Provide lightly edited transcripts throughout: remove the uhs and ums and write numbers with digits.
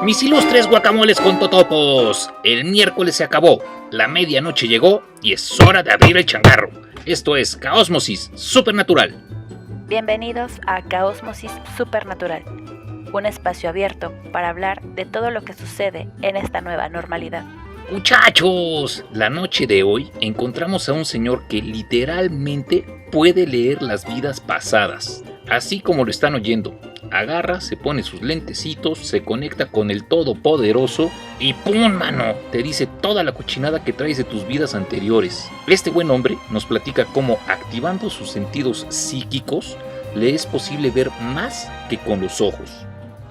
Mis ilustres guacamoles con totopos, el miércoles se acabó, la medianoche llegó y es hora de abrir el changarro. Esto es Caósmosis Supernatural. Bienvenidos a Caósmosis Supernatural, un espacio abierto para hablar de todo lo que sucede en esta nueva normalidad. Muchachos, la noche de hoy encontramos a un señor que literalmente puede leer las vidas pasadas, así como lo están oyendo. Agarra, se pone sus lentecitos, se conecta con el Todopoderoso y ¡pum, mano! Te dice toda la cochinada que traes de tus vidas anteriores. Este buen hombre nos platica cómo, activando sus sentidos psíquicos, le es posible ver más que con los ojos.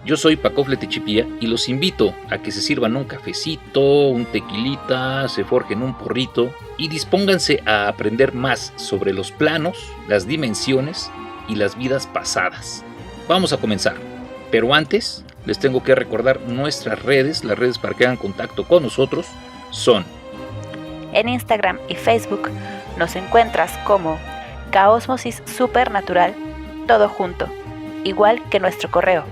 Yo soy Pacofle Techipía y los invito a que se sirvan un cafecito, un tequilita, se forjen un porrito y dispónganse a aprender más sobre los planos, las dimensiones y las vidas pasadas. Vamos a comenzar, pero antes les tengo que recordar nuestras redes. Las redes para que hagan contacto con nosotros son: en Instagram y Facebook nos encuentras como Caósmosis Supernatural, todo junto, igual que nuestro correo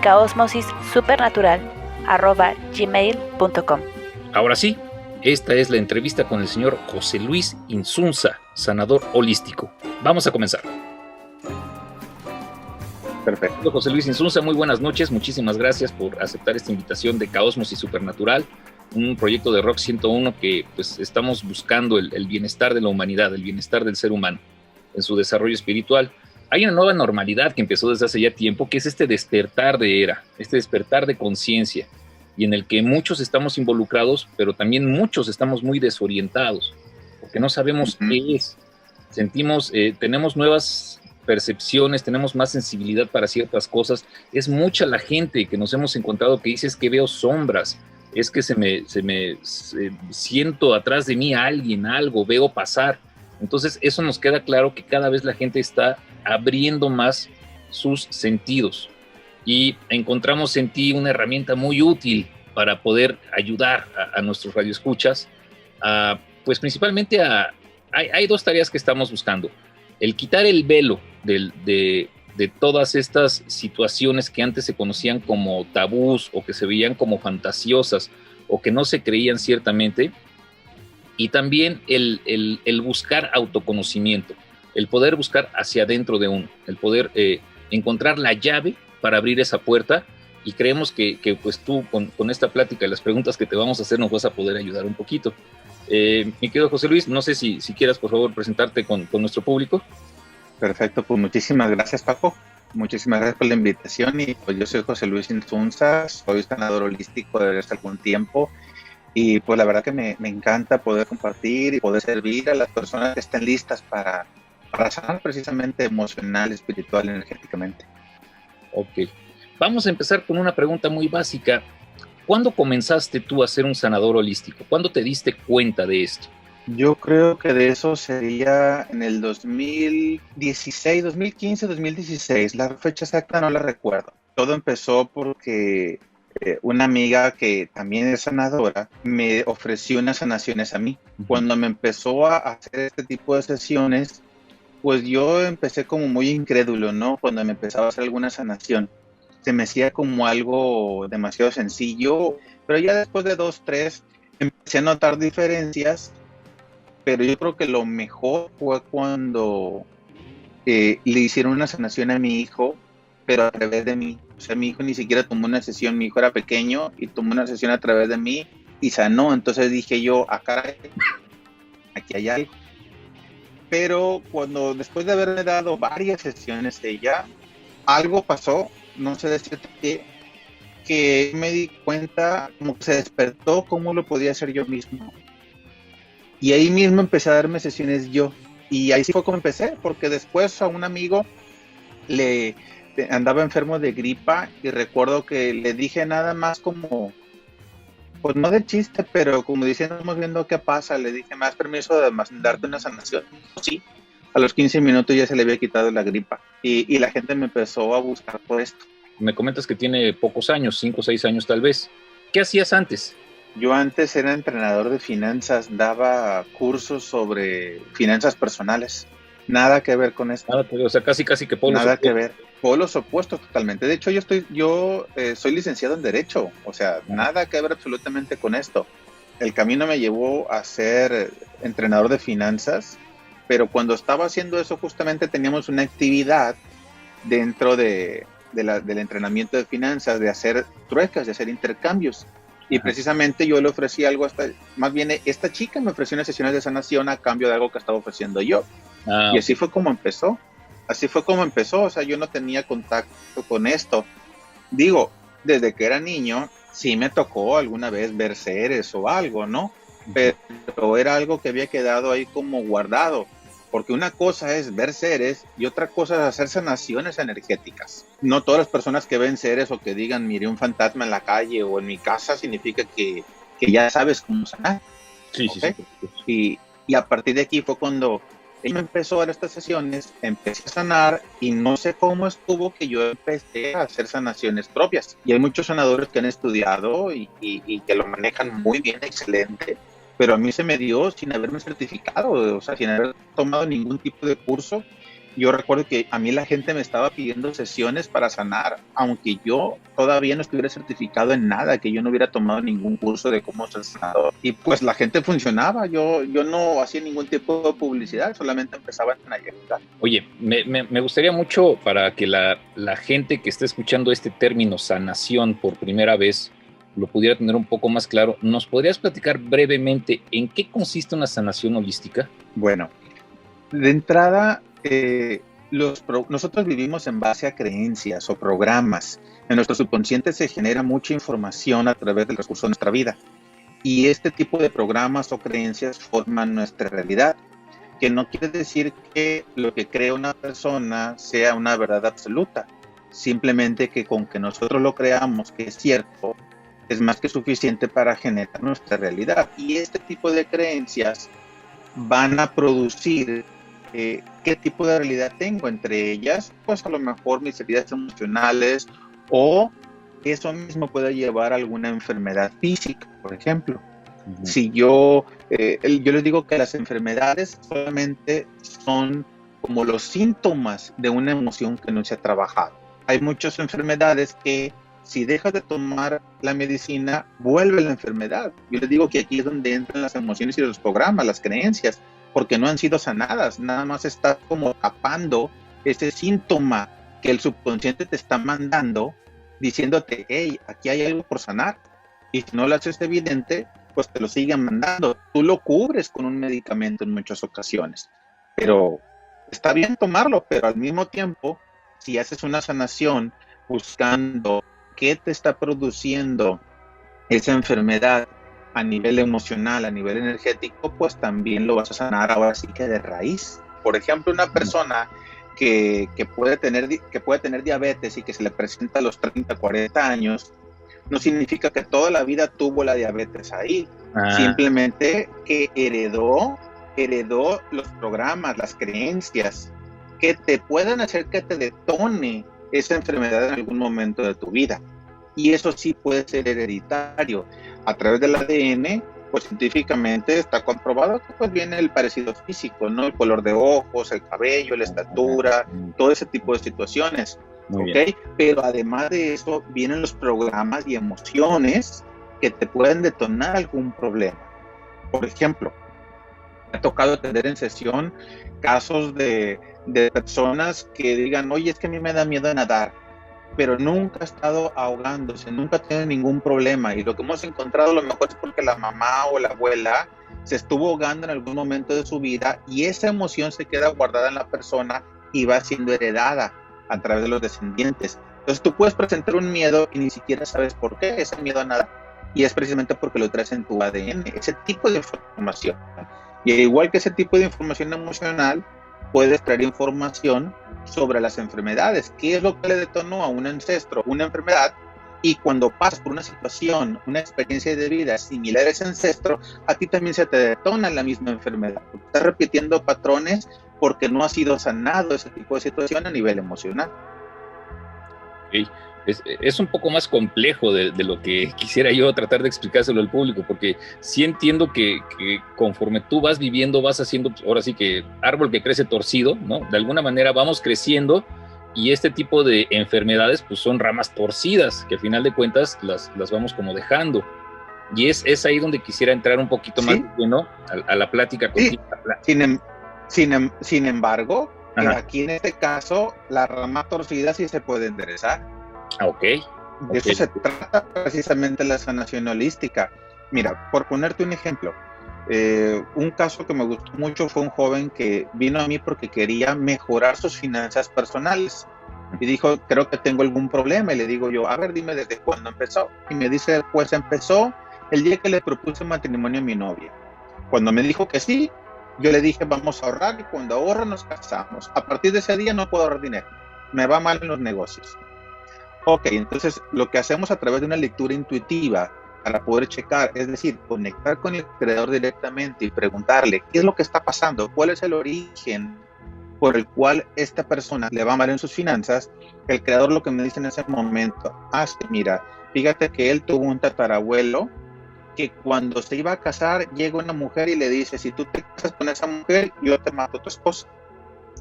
caosmosissupernatural@gmail.com. Ahora sí, esta es la entrevista con el señor José Luis Insunza, sanador holístico. Vamos a comenzar. Perfecto, José Luis Insunza, muy buenas noches, muchísimas gracias por aceptar esta invitación de Caósmosis Supernatural, un proyecto de Rock 101 que pues estamos buscando el bienestar de la humanidad, el bienestar del ser humano en su desarrollo espiritual. Hay una nueva normalidad que empezó desde hace ya tiempo, que es este despertar de era, este despertar de conciencia, y en el que muchos estamos involucrados, pero también muchos estamos muy desorientados, porque no sabemos qué es. Sentimos, tenemos nuevas percepciones, tenemos más sensibilidad para ciertas cosas. Es mucha la gente que nos hemos encontrado que dice: es que veo sombras, es que siento atrás de mí a alguien, algo, veo pasar. Entonces eso nos queda claro que cada vez la gente está abriendo más sus sentidos y encontramos en ti una herramienta muy útil para poder ayudar a nuestros radioescuchas, pues principalmente hay dos tareas que estamos buscando: el quitar el velo de todas estas situaciones que antes se conocían como tabús o que se veían como fantasiosas o que no se creían ciertamente, y también el buscar autoconocimiento, el poder buscar hacia adentro de uno, el poder encontrar la llave para abrir esa puerta. Y creemos que pues tú con esta plática y las preguntas que te vamos a hacer nos vas a poder ayudar un poquito. Mi querido José Luis, no sé si quieras por favor presentarte con nuestro público. Perfecto, pues muchísimas gracias, Paco. Muchísimas gracias por la invitación. Y pues yo soy José Luis Insunza, soy sanador holístico desde hace algún tiempo. Y pues la verdad que me encanta poder compartir y poder servir a las personas que estén listas para sanar precisamente emocional, espiritual, energéticamente. Ok, vamos a empezar con una pregunta muy básica. ¿Cuándo comenzaste tú a ser un sanador holístico? ¿Cuándo te diste cuenta de esto? Yo creo que de eso sería en el 2016, 2015, 2016. La fecha exacta no la recuerdo. Todo empezó porque una amiga que también es sanadora me ofreció unas sanaciones a mí. Cuando me empezó a hacer este tipo de sesiones, pues yo empecé como muy incrédulo, ¿no? Cuando me empezaba a hacer alguna sanación, se me hacía como algo demasiado sencillo, pero ya después de 2, 3, empecé a notar diferencias. Pero yo creo que lo mejor fue cuando le hicieron una sanación a mi hijo, pero a través de mí. O sea, mi hijo ni siquiera tomó una sesión, mi hijo era pequeño y tomó una sesión a través de mí y sanó. Entonces dije yo, acá, aquí hay algo. Pero cuando después de haberme dado varias sesiones de ella, algo pasó, no sé decirte qué, que me di cuenta, como que se despertó cómo lo podía hacer yo mismo. Y ahí mismo empecé a darme sesiones yo. Y ahí sí fue como empecé, porque después a un amigo andaba enfermo de gripa y recuerdo que le dije nada más como, pues no de chiste, pero como diciendo, estamos viendo qué pasa. Le dije, ¿me das permiso de darte una sanación? Sí. A los 15 minutos ya se le había quitado la gripa. Y la gente me empezó a buscar por esto. Me comentas que tiene pocos años, 5 o 6 años tal vez. ¿Qué hacías antes? Yo antes era entrenador de finanzas, daba cursos sobre finanzas personales. Nada que ver con esto. Nada que ver, o sea, casi que Pablo Nada que ver. polos opuestos totalmente. De hecho, yo soy licenciado en Derecho, o sea, nada que ver absolutamente con esto. El camino me llevó a ser entrenador de finanzas, pero cuando estaba haciendo eso justamente teníamos una actividad dentro del entrenamiento de finanzas, de hacer truecas, de hacer intercambios. Y precisamente yo le ofrecí algo, más bien esta chica me ofreció unas sesiones de sanación a cambio de algo que estaba ofreciendo yo. Y así fue como empezó. O sea, yo no tenía contacto con esto. Digo, desde que era niño, sí me tocó alguna vez ver seres o algo, ¿no? Pero era algo que había quedado ahí como guardado. Porque una cosa es ver seres y otra cosa es hacer sanaciones energéticas. No todas las personas que ven seres o que digan, miré un fantasma en la calle o en mi casa, significa que ya sabes cómo sanar. Sí, ¿okay? Sí. Y a partir de aquí fue cuando él me empezó a dar estas sesiones, empecé a sanar y no sé cómo estuvo que yo empecé a hacer sanaciones propias. Y hay muchos sanadores que han estudiado y que lo manejan muy bien, excelente. Pero a mí se me dio sin haberme certificado, o sea, sin haber tomado ningún tipo de curso. Yo recuerdo que a mí la gente me estaba pidiendo sesiones para sanar, aunque yo todavía no estuviera certificado en nada, que yo no hubiera tomado ningún curso de cómo ser sanador. Y pues la gente funcionaba, yo no hacía ningún tipo de publicidad, solamente empezaba a ayudar. Oye, me gustaría mucho para que la gente que esté escuchando este término sanación por primera vez lo pudiera tener un poco más claro. ¿Nos podrías platicar brevemente en qué consiste una sanación holística? Bueno, de entrada, nosotros vivimos en base a creencias o programas. En nuestro subconsciente se genera mucha información a través del recurso de nuestra vida. Y este tipo de programas o creencias forman nuestra realidad, que no quiere decir que lo que cree una persona sea una verdad absoluta. Simplemente que con que nosotros lo creamos que es cierto, es más que suficiente para generar nuestra realidad. Y este tipo de creencias van a producir qué tipo de realidad tengo. Entre ellas, pues a lo mejor mis heridas emocionales, o eso mismo puede llevar a alguna enfermedad física, por ejemplo. Uh-huh. Si yo les digo que las enfermedades solamente son como los síntomas de una emoción que no se ha trabajado. Hay muchas enfermedades que si dejas de tomar la medicina, vuelve la enfermedad. Yo les digo que aquí es donde entran las emociones y los programas, las creencias, porque no han sido sanadas. Nada más está como tapando ese síntoma que el subconsciente te está mandando, diciéndote, hey, aquí hay algo por sanar. Y si no lo haces evidente, pues te lo siguen mandando. Tú lo cubres con un medicamento en muchas ocasiones. Pero está bien tomarlo, pero al mismo tiempo, si haces una sanación buscando qué te está produciendo esa enfermedad a nivel emocional, a nivel energético, pues también lo vas a sanar ahora sí que de raíz. Por ejemplo, una persona que puede tener diabetes y que se le presenta a los 30, 40 años, no significa que toda la vida tuvo la diabetes ahí. Simplemente que heredó los programas, las creencias que te pueden hacer que te detone esa enfermedad en algún momento de tu vida. Y eso sí puede ser hereditario. A través del ADN, pues científicamente está comprobado que pues viene el parecido físico, ¿no? El color de ojos, el cabello, la estatura, todo ese tipo de situaciones. ¿Okay? Pero además de eso, vienen los programas y emociones que te pueden detonar algún problema. Por ejemplo, me ha tocado atender en sesión casos de personas que digan, oye, es que a mí me da miedo nadar, pero nunca ha estado ahogándose, nunca tiene ningún problema, y lo que hemos encontrado a lo mejor es porque la mamá o la abuela se estuvo ahogando en algún momento de su vida y esa emoción se queda guardada en la persona y va siendo heredada a través de los descendientes. Entonces tú puedes presentar un miedo y ni siquiera sabes por qué ese miedo a nadar, y es precisamente porque lo traes en tu ADN, ese tipo de información. Y al igual que ese tipo de información emocional, puedes traer información sobre las enfermedades. ¿Qué es lo que le detonó a un ancestro una enfermedad? Y cuando pasas por una situación, una experiencia de vida similar a ese ancestro, a ti también se te detona la misma enfermedad. Estás repitiendo patrones porque no ha sido sanado ese tipo de situación a nivel emocional. Okay. Es un poco más complejo de lo que quisiera yo tratar de explicárselo al público, porque sí entiendo que conforme tú vas viviendo, vas haciendo, ahora sí que árbol que crece torcido, ¿no? De alguna manera vamos creciendo Y este tipo de enfermedades pues son ramas torcidas, que al final de cuentas las vamos como dejando. Y es ahí donde quisiera entrar un poquito más lleno a la plática contigo. Sin embargo, aquí en este caso, la rama torcida sí se puede enderezar. Ok. De eso se trata precisamente la sanación holística. Mira, por ponerte un ejemplo, un caso que me gustó mucho fue un joven que vino a mí porque quería mejorar sus finanzas personales. Y dijo, creo que tengo algún problema. Y le digo yo, a ver, dime desde cuándo empezó. Y me dice, pues empezó el día que le propuse matrimonio a mi novia. Cuando me dijo que sí, yo le dije, vamos a ahorrar, y cuando ahorro nos casamos. A partir de ese día no puedo ahorrar dinero. Me va mal en los negocios. Ok, entonces lo que hacemos a través de una lectura intuitiva para poder checar, es decir, conectar con el creador directamente y preguntarle qué es lo que está pasando, cuál es el origen por el cual esta persona le va mal en sus finanzas. El creador lo que me dice en ese momento, sí, mira, fíjate que él tuvo un tatarabuelo que cuando se iba a casar llega una mujer y le dice, si tú te casas con esa mujer, yo te mato a tu esposa.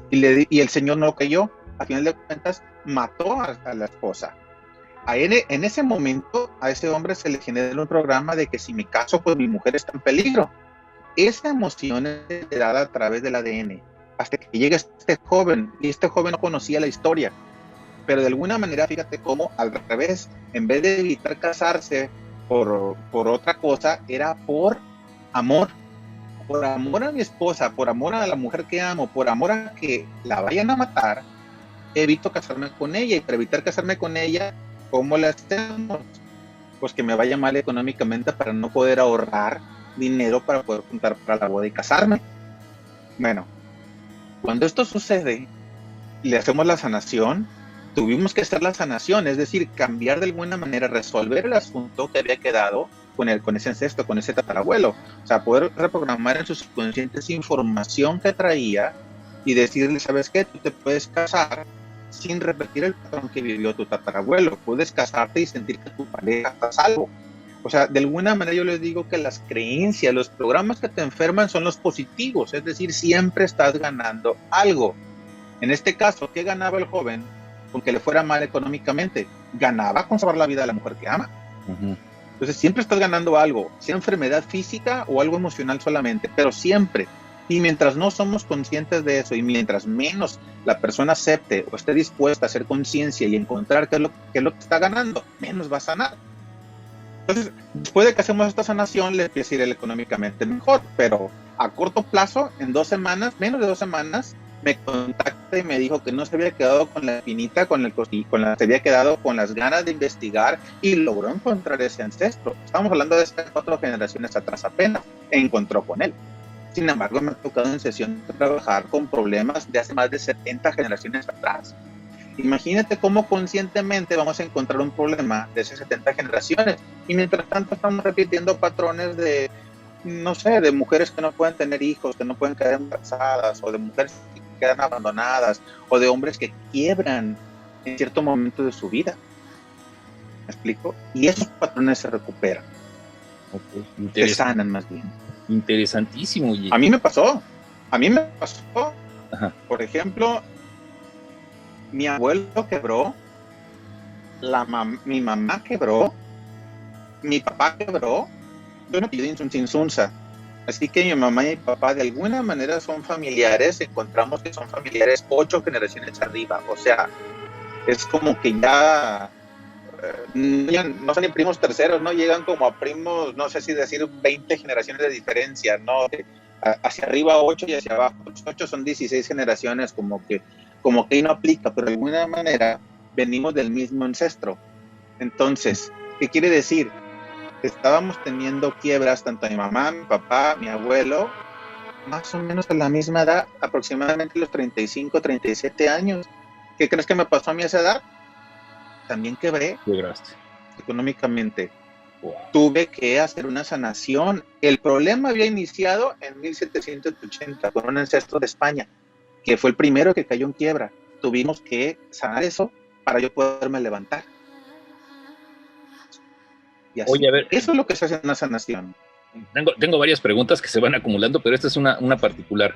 Y el señor no creyó. A final de cuentas, mató a la esposa. En ese momento, a ese hombre se le genera un programa de que si me caso, pues mi mujer está en peligro. Esa emoción es heredada a través del ADN. Hasta que llega este joven, y este joven no conocía la historia. Pero de alguna manera, fíjate cómo, al revés, en vez de evitar casarse por otra cosa, era por amor. Por amor a mi esposa, por amor a la mujer que amo, por amor a que la vayan a matar, evito casarme con ella. Y para evitar casarme con ella, ¿cómo le hacemos? Pues que me vaya mal económicamente para no poder ahorrar dinero para poder juntar para la boda y casarme. Bueno, cuando esto sucede, le hacemos la sanación. Tuvimos que hacer la sanación, es decir, cambiar de alguna manera, resolver el asunto que había quedado con ese ancestro, con ese tatarabuelo. O sea, poder reprogramar en su subconsciente esa información que traía y decirle, ¿sabes qué? Tú te puedes casar sin repetir el patrón que vivió tu tatarabuelo. Puedes casarte y sentir que tu pareja está a salvo. O sea, de alguna manera yo les digo que las creencias, los programas que te enferman son los positivos, es decir, siempre estás ganando algo. En este caso, ¿qué ganaba el joven con que le fuera mal económicamente? Ganaba con salvar la vida de la mujer que ama. Entonces siempre estás ganando algo, sea enfermedad física o algo emocional solamente, pero siempre. Y mientras no somos conscientes de eso, y mientras menos la persona acepte o esté dispuesta a hacer conciencia y encontrar qué es lo que está ganando, menos va a sanar. Entonces, después de que hacemos esta sanación, le empieza a ir económicamente mejor, pero a corto plazo, en 2 semanas, menos de 2 semanas, me contacta y me dijo que no se había quedado con la espinita, se había quedado con las ganas de investigar y logró encontrar ese ancestro. Estamos hablando de 4 generaciones atrás apenas, encontró con él. Sin embargo, me ha tocado en sesión trabajar con problemas de hace más de 70 generaciones atrás. Imagínate cómo conscientemente vamos a encontrar un problema de esas 70 generaciones y mientras tanto estamos repitiendo patrones de, no sé, de mujeres que no pueden tener hijos, que no pueden quedar embarazadas, o de mujeres que quedan abandonadas, o de hombres que quiebran en cierto momento de su vida. ¿Me explico? Y esos patrones se recuperan. Se sanan más bien. Interesantísimo. A mí me pasó. Ajá. Por ejemplo, mi abuelo quebró, mi mamá quebró, mi papá quebró. Yo no pido insunza. Así que mi mamá y mi papá de alguna manera son familiares. Encontramos que son familiares 8 generaciones arriba. O sea, es como que ya no son ni primos terceros, ¿no? Llegan como a primos, no sé si decir 20 generaciones de diferencia, ¿no? Hacia arriba 8 y hacia abajo 8 son 16 generaciones, como que ahí no aplica, pero de alguna manera venimos del mismo ancestro. Entonces, ¿qué quiere decir? Estábamos teniendo quiebras, tanto mi mamá, mi papá, mi abuelo, más o menos a la misma edad, aproximadamente los 35, 37 años. ¿Qué crees que me pasó a mí a esa edad? También quebré. Quebraste. Económicamente. Wow. Tuve que hacer una sanación. El problema había iniciado en 1780 con un ancestro de España, que fue el primero que cayó en quiebra. Tuvimos que sanar eso para yo poderme levantar. Y así. Oye, a ver, eso es lo que se hace en una sanación. Tengo varias preguntas que se van acumulando, pero esta es una particular.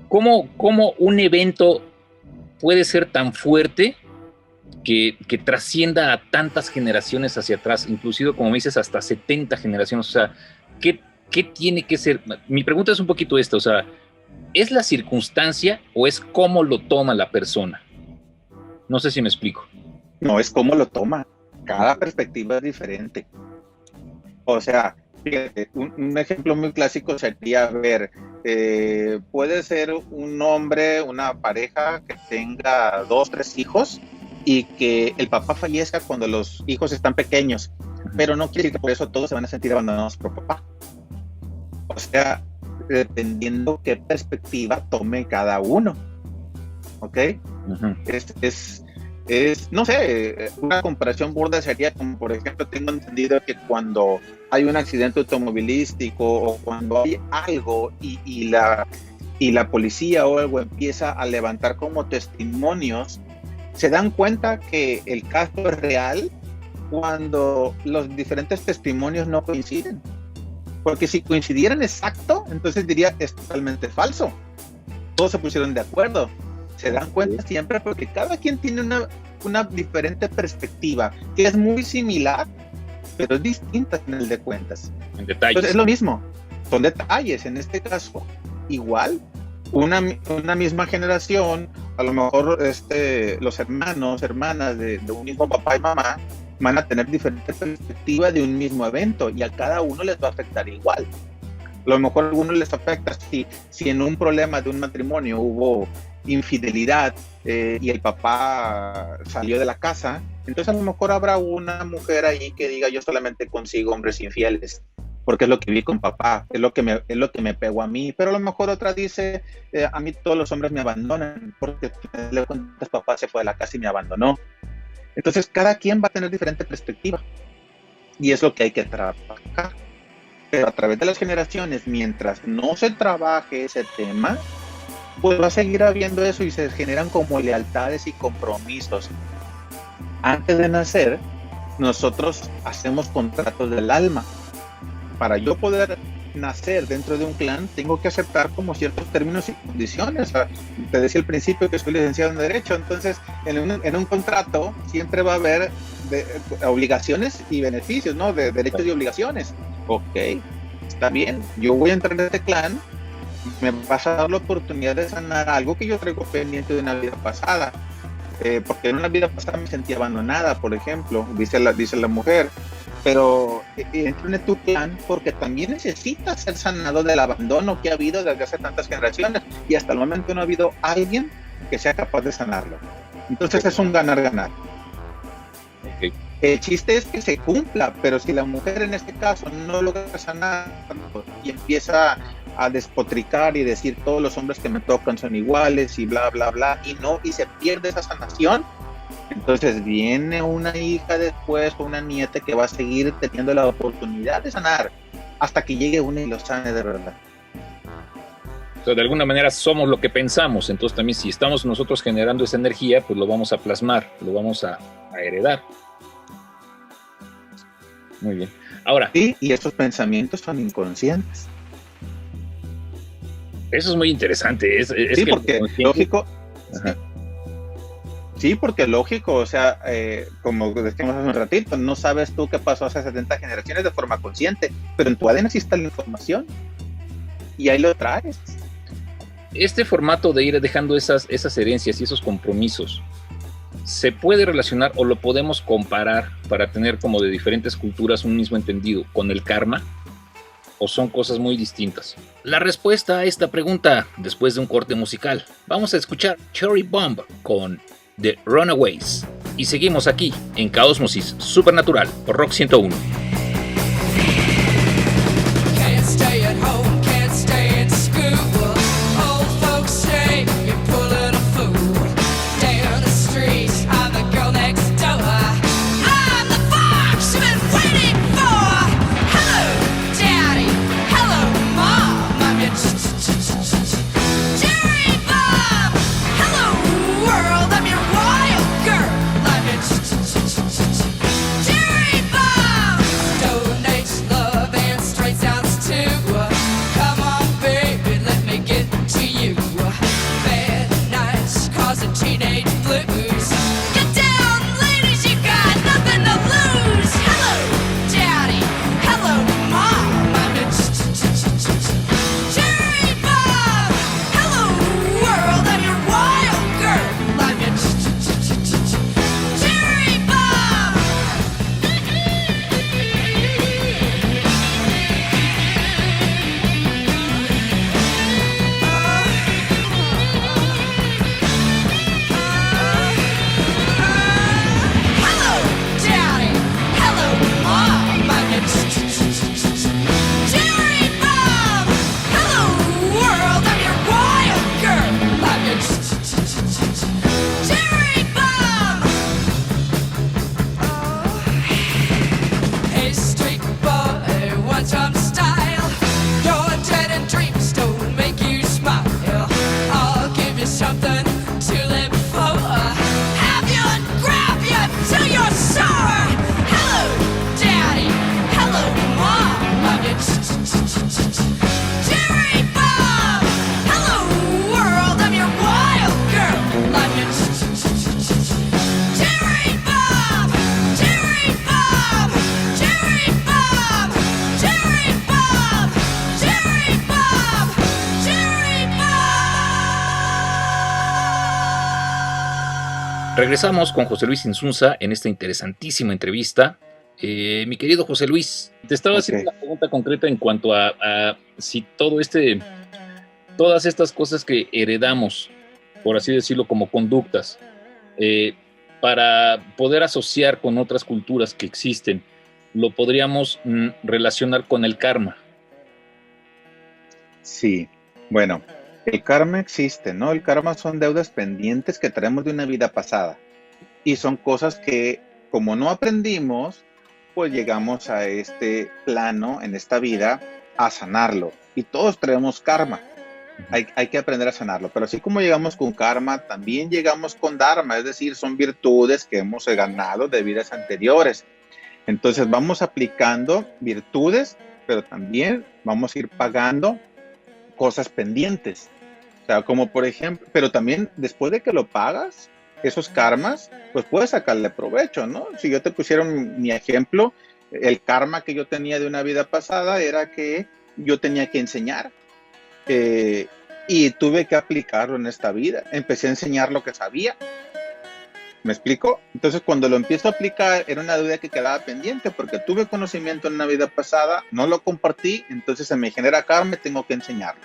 ¿Cómo un evento puede ser tan fuerte que trascienda a tantas generaciones hacia atrás, inclusive, como me dices, hasta 70 generaciones. O sea, ¿qué tiene que ser? Mi pregunta es un poquito esta, o sea, ¿es la circunstancia o es cómo lo toma la persona? No sé si me explico. No, es cómo lo toma. Cada perspectiva es diferente. O sea, fíjate, un ejemplo muy clásico sería, ver, puede ser un hombre, una pareja que tenga 2, 3 hijos y que el papá fallezca cuando los hijos están pequeños, pero no quiere decir que por eso todos se van a sentir abandonados por papá. O sea, dependiendo qué perspectiva tome cada uno. ¿Ok? Uh-huh. No sé, una comparación burda sería como, por ejemplo, tengo entendido que cuando hay un accidente automovilístico o cuando hay algo y la policía o algo empieza a levantar como testimonios, se dan cuenta que el caso es real cuando los diferentes testimonios no coinciden. Porque si coincidieran exacto, entonces diría es totalmente falso. Todos se pusieron de acuerdo. Se dan cuenta siempre porque cada quien tiene una diferente perspectiva que es muy similar, pero es distinta en el de cuentas. En detalles. Entonces es lo mismo, son detalles. En este caso, igual, una misma generación, a lo mejor los hermanos, hermanas de un mismo papá y mamá van a tener diferentes perspectivas de un mismo evento y a cada uno les va a afectar igual. A lo mejor a algunos les afecta si en un problema de un matrimonio hubo infidelidad y el papá salió de la casa, entonces a lo mejor habrá una mujer ahí que diga yo solamente consigo hombres infieles porque es lo que vi con papá, es lo que me pegó a mí, pero a lo mejor otra dice a mí todos los hombres me abandonan porque papá se fue de la casa y me abandonó. Entonces cada quien va a tener diferente perspectiva y es lo que hay que trabajar. Pero a través de las generaciones, mientras no se trabaje ese tema, pues va a seguir habiendo eso y se generan como lealtades y compromisos. Antes de nacer, nosotros hacemos contratos del alma. Para yo poder nacer dentro de un clan, tengo que aceptar como ciertos términos y condiciones. O sea, te decía al principio que soy licenciado en Derecho, entonces en un contrato siempre va a haber obligaciones y beneficios, ¿no? De derechos y obligaciones. Ok, está bien, yo voy a entrar en este clan, me vas a dar la oportunidad de sanar algo que yo traigo pendiente de una vida pasada, porque en una vida pasada me sentí abandonada, por ejemplo, dice la mujer, pero entro en tu clan porque también necesitas ser sanado del abandono que ha habido desde hace tantas generaciones y hasta el momento no ha habido alguien que sea capaz de sanarlo. Entonces es un ganar-ganar. Okay. El chiste es que se cumpla, pero si la mujer en este caso no logra sanar y empieza a despotricar y decir todos los hombres que me tocan son iguales y bla bla bla y se pierde esa sanación, entonces viene una hija después o una nieta que va a seguir teniendo la oportunidad de sanar hasta que llegue una y lo sane de verdad. O sea, de alguna manera somos lo que pensamos, entonces también si estamos nosotros generando esa energía, pues lo vamos a plasmar, lo vamos a heredar. Muy bien. Ahora. Sí, y estos pensamientos son inconscientes. Eso es muy interesante. Sí, que porque lógico. Ajá. Sí, porque lógico, o sea, como decíamos hace un ratito, no sabes tú qué pasó hace 70 generaciones de forma consciente, pero en tu ADN sí está la información y ahí lo traes. Este formato de ir dejando esas herencias y esos compromisos, ¿se puede relacionar o lo podemos comparar para tener como de diferentes culturas un mismo entendido con el karma? ¿O son cosas muy distintas? La respuesta a esta pregunta después de un corte musical. Vamos a escuchar Cherry Bomb con The Runaways. Y seguimos aquí en Caosmosis Supernatural por Rock 101. Regresamos con José Luis Insunza en esta interesantísima entrevista. Mi querido José Luis, te estaba haciendo una pregunta concreta en cuanto a si todas estas cosas que heredamos, por así decirlo, como conductas, para poder asociar con otras culturas que existen, lo podríamos relacionar con el karma. Sí, bueno, el karma existe, ¿no? El karma son deudas pendientes que traemos de una vida pasada y son cosas que, como no aprendimos, pues llegamos a este plano, en esta vida, a sanarlo. Y todos traemos karma. Hay que aprender a sanarlo. Pero así como llegamos con karma, también llegamos con dharma, es decir, son virtudes que hemos ganado de vidas anteriores. Entonces vamos aplicando virtudes, pero también vamos a ir pagando cosas pendientes. O sea, como por ejemplo, pero también después de que lo pagas, esos karmas, pues puedes sacarle provecho, ¿no? Si yo te pusiera mi ejemplo, el karma que yo tenía de una vida pasada era que yo tenía que enseñar y tuve que aplicarlo en esta vida. Empecé a enseñar lo que sabía. ¿Me explico? Entonces, cuando lo empiezo a aplicar, era una deuda que quedaba pendiente porque tuve conocimiento en una vida pasada, no lo compartí, entonces se me genera karma y tengo que enseñarlo.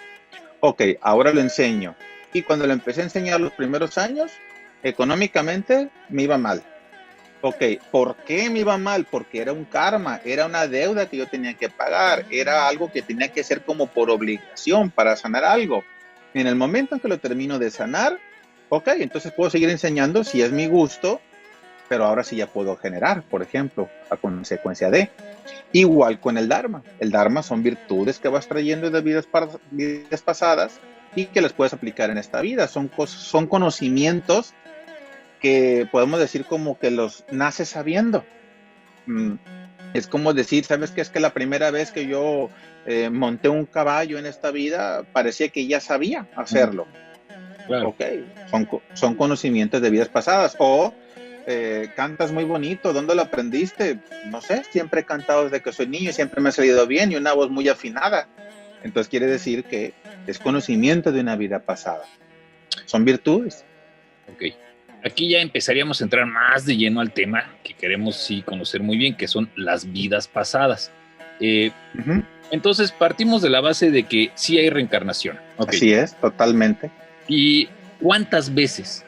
Ok, ahora lo enseño. Y cuando lo empecé a enseñar los primeros años, económicamente me iba mal. Ok, ¿por qué me iba mal? Porque era un karma, era una deuda que yo tenía que pagar, era algo que tenía que hacer como por obligación para sanar algo. En el momento en que lo termino de sanar, ok, entonces puedo seguir enseñando si es mi gusto, pero ahora sí ya puedo generar, por ejemplo, a consecuencia de. Igual con el dharma. El dharma son virtudes que vas trayendo de vidas pasadas y que las puedes aplicar en esta vida. Son conocimientos que podemos decir como que los naces sabiendo. Es como decir, ¿sabes qué? Es que la primera vez que yo monté un caballo en esta vida, parecía que ya sabía hacerlo. Claro. Ok, son conocimientos de vidas pasadas. O cantas muy bonito, ¿dónde lo aprendiste? No sé, siempre he cantado desde que soy niño y siempre me ha salido bien y una voz muy afinada. Entonces quiere decir que es conocimiento de una vida pasada. Son virtudes. Ok. Aquí ya empezaríamos a entrar más de lleno al tema que queremos sí conocer muy bien, que son las vidas pasadas. Entonces partimos de la base de que sí hay reencarnación. Okay. Así es, totalmente. ¿Y cuántas veces?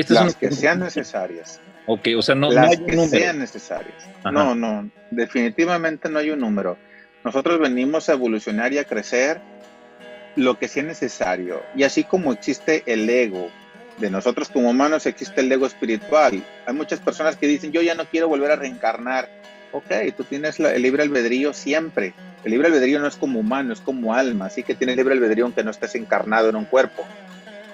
Las que sean necesarias. Ok, o sea, no las hay que sean necesarias. Ajá. No, definitivamente no hay un número. Nosotros venimos a evolucionar y a crecer lo que sea necesario. Y así como existe el ego, de nosotros como humanos existe el ego espiritual. Hay muchas personas que dicen, yo ya no quiero volver a reencarnar. Ok, tú tienes el libre albedrío siempre. El libre albedrío no es como humano, es como alma. Así que tienes libre albedrío aunque no estés encarnado en un cuerpo.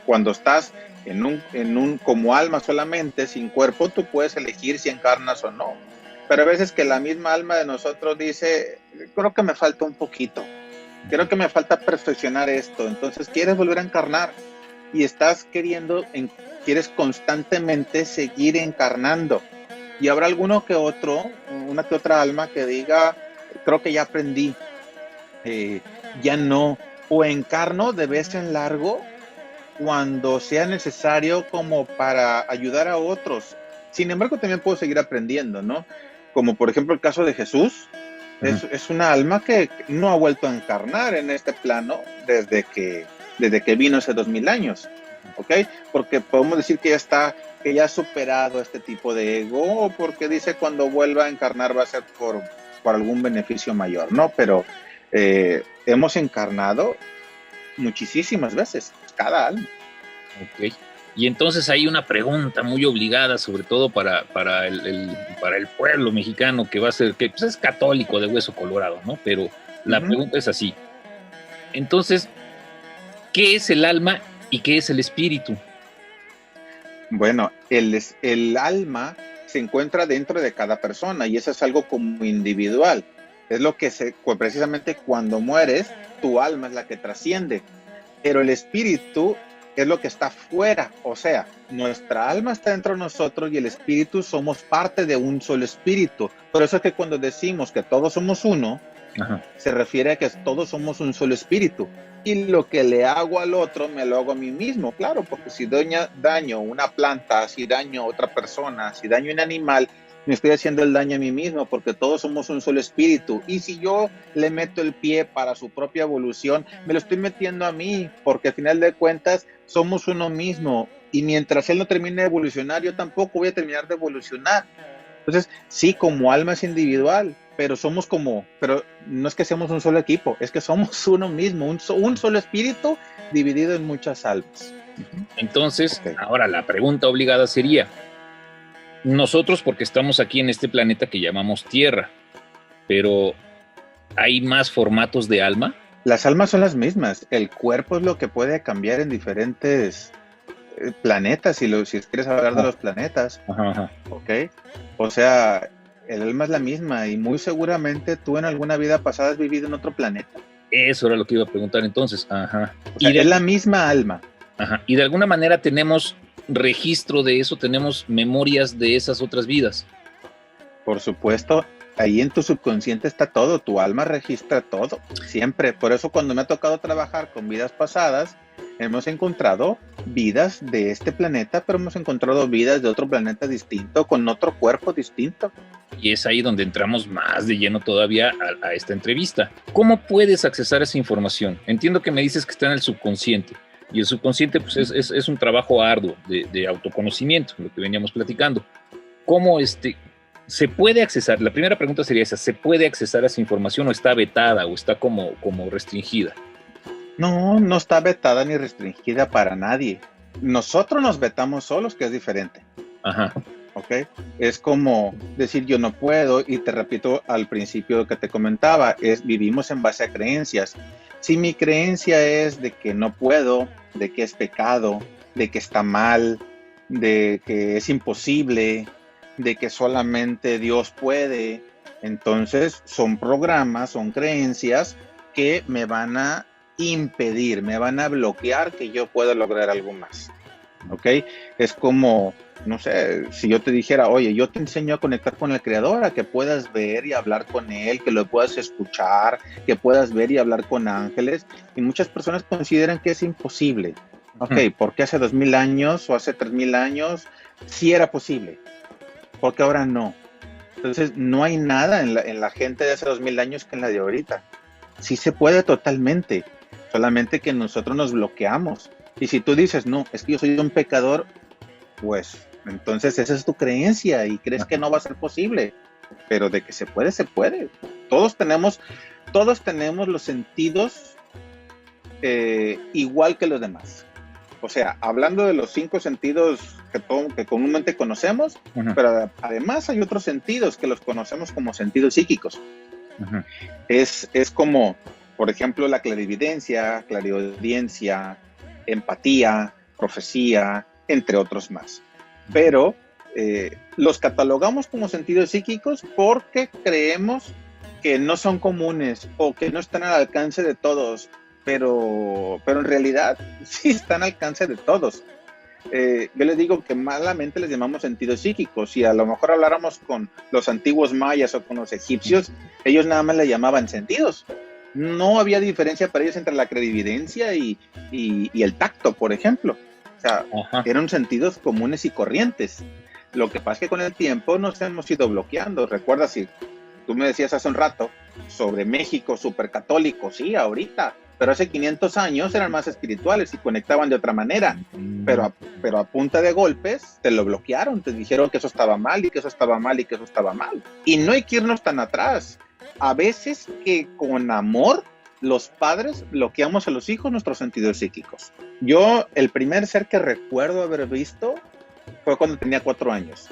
Cuando estás en un como alma solamente, sin cuerpo, tú puedes elegir si encarnas o no. Pero a veces que la misma alma de nosotros dice, creo que me falta un poquito. Creo que me falta perfeccionar esto. Entonces quieres volver a encarnar. Y estás quieres constantemente seguir encarnando. Y habrá una que otra alma que diga, creo que ya aprendí, ya no, o encarno de vez en largo cuando sea necesario como para ayudar a otros. Sin embargo, también puedo seguir aprendiendo, ¿no? Como por ejemplo el caso de Jesús, es una alma que no ha vuelto a encarnar en este plano desde que vino hace 2000 años, ¿ok? Porque podemos decir que ya ha superado este tipo de ego, o porque dice cuando vuelva a encarnar va a ser por algún beneficio mayor, ¿no? Pero hemos encarnado muchísimas veces, cada alma. Ok. Y entonces hay una pregunta muy obligada, sobre todo para el pueblo mexicano, que va a ser, que pues, es católico de hueso colorado, ¿no? Pero la pregunta es así. Entonces, ¿qué es el alma y qué es el espíritu? Bueno, el alma se encuentra dentro de cada persona y eso es algo como individual. Es lo que precisamente cuando mueres, tu alma es la que trasciende, pero el espíritu es lo que está fuera, o sea, nuestra alma está dentro de nosotros y el espíritu somos parte de un solo espíritu. Por eso es que cuando decimos que todos somos uno, se refiere a que todos somos un solo espíritu. Y lo que le hago al otro, me lo hago a mí mismo, claro, porque si daño una planta, si daño a otra persona, si daño a un animal, me estoy haciendo el daño a mí mismo, porque todos somos un solo espíritu. Y si yo le meto el pie para su propia evolución, me lo estoy metiendo a mí, porque al final de cuentas somos uno mismo. Y mientras él no termine de evolucionar, yo tampoco voy a terminar de evolucionar. Entonces, sí, como alma es individual, pero pero no es que seamos un solo equipo, es que somos uno mismo, un solo espíritu dividido en muchas almas. Entonces, ahora la pregunta obligada sería, nosotros porque estamos aquí en este planeta que llamamos Tierra, pero ¿hay más formatos de alma? Las almas son las mismas, el cuerpo es lo que puede cambiar en diferentes planetas, si quieres hablar de los planetas. ¿Ok? O sea, el alma es la misma y muy seguramente tú en alguna vida pasada has vivido en otro planeta. Eso era lo que iba a preguntar entonces. O sea, es la misma alma. Y de alguna manera tenemos registro de eso, tenemos memorias de esas otras vidas. Por supuesto, ahí en tu subconsciente está todo, tu alma registra todo, siempre. Por eso cuando me ha tocado trabajar con vidas pasadas, hemos encontrado vidas de este planeta, pero hemos encontrado vidas de otro planeta distinto, con otro cuerpo distinto. Y es ahí donde entramos más de lleno todavía a esta entrevista. ¿Cómo puedes accesar esa información? Entiendo que me dices que está en el subconsciente. Y el subconsciente pues, es un trabajo arduo de autoconocimiento, lo que veníamos platicando. ¿Cómo se puede accesar? La primera pregunta sería esa, ¿se puede accesar a esa información o está vetada o está como restringida? No está vetada ni restringida para nadie. Nosotros nos vetamos solos, que es diferente. ¿Ok? Es como decir yo no puedo, y te repito al principio que te comentaba, vivimos en base a creencias. Si mi creencia es de que no puedo, de que es pecado, de que está mal, de que es imposible, de que solamente Dios puede, entonces son programas, son creencias que me van a impedir, me van a bloquear que yo pueda lograr algo más. ¿Ok? Es como, no sé, si yo te dijera, oye, yo te enseño a conectar con el Creador, a que puedas ver y hablar con Él, que lo puedas escuchar, que puedas ver y hablar con ángeles, y muchas personas consideran que es imposible. Ok, ¿por qué hace 2000 años o hace 3000 años sí era posible? ¿Por qué ahora no? Entonces, no hay nada en la gente de hace 2000 años que en la de ahorita. Sí se puede totalmente, solamente que nosotros nos bloqueamos. Y si tú dices, no, es que yo soy un pecador, pues entonces esa es tu creencia y crees que no va a ser posible. Pero de que se puede, se puede. Todos tenemos los sentidos igual que los demás. O sea, hablando de los 5 sentidos que comúnmente conocemos, pero además hay otros sentidos que los conocemos como sentidos psíquicos. Es como, por ejemplo, la clarividencia, clariaudiencia, empatía, profecía, entre otros más. Pero los catalogamos como sentidos psíquicos porque creemos que no son comunes o que no están al alcance de todos, pero en realidad sí están al alcance de todos. Yo les digo que malamente les llamamos sentidos psíquicos, y a lo mejor habláramos con los antiguos mayas o con los egipcios, ellos nada más le llamaban sentidos. No había diferencia para ellos entre la clarividencia y el tacto, por ejemplo. O sea, eran sentidos comunes y corrientes. Lo que pasa es que con el tiempo nos hemos ido bloqueando. Recuerda, si tú me decías hace un rato sobre México supercatólico, sí, ahorita, pero hace 500 años eran más espirituales y conectaban de otra manera, pero a punta de golpes te lo bloquearon, te dijeron que eso estaba mal y que eso estaba mal y que eso estaba mal. Y no hay que irnos tan atrás. A veces que con amor los padres bloqueamos a los hijos nuestros sentidos psíquicos. Yo, el primer ser que recuerdo haber visto fue cuando tenía 4 años.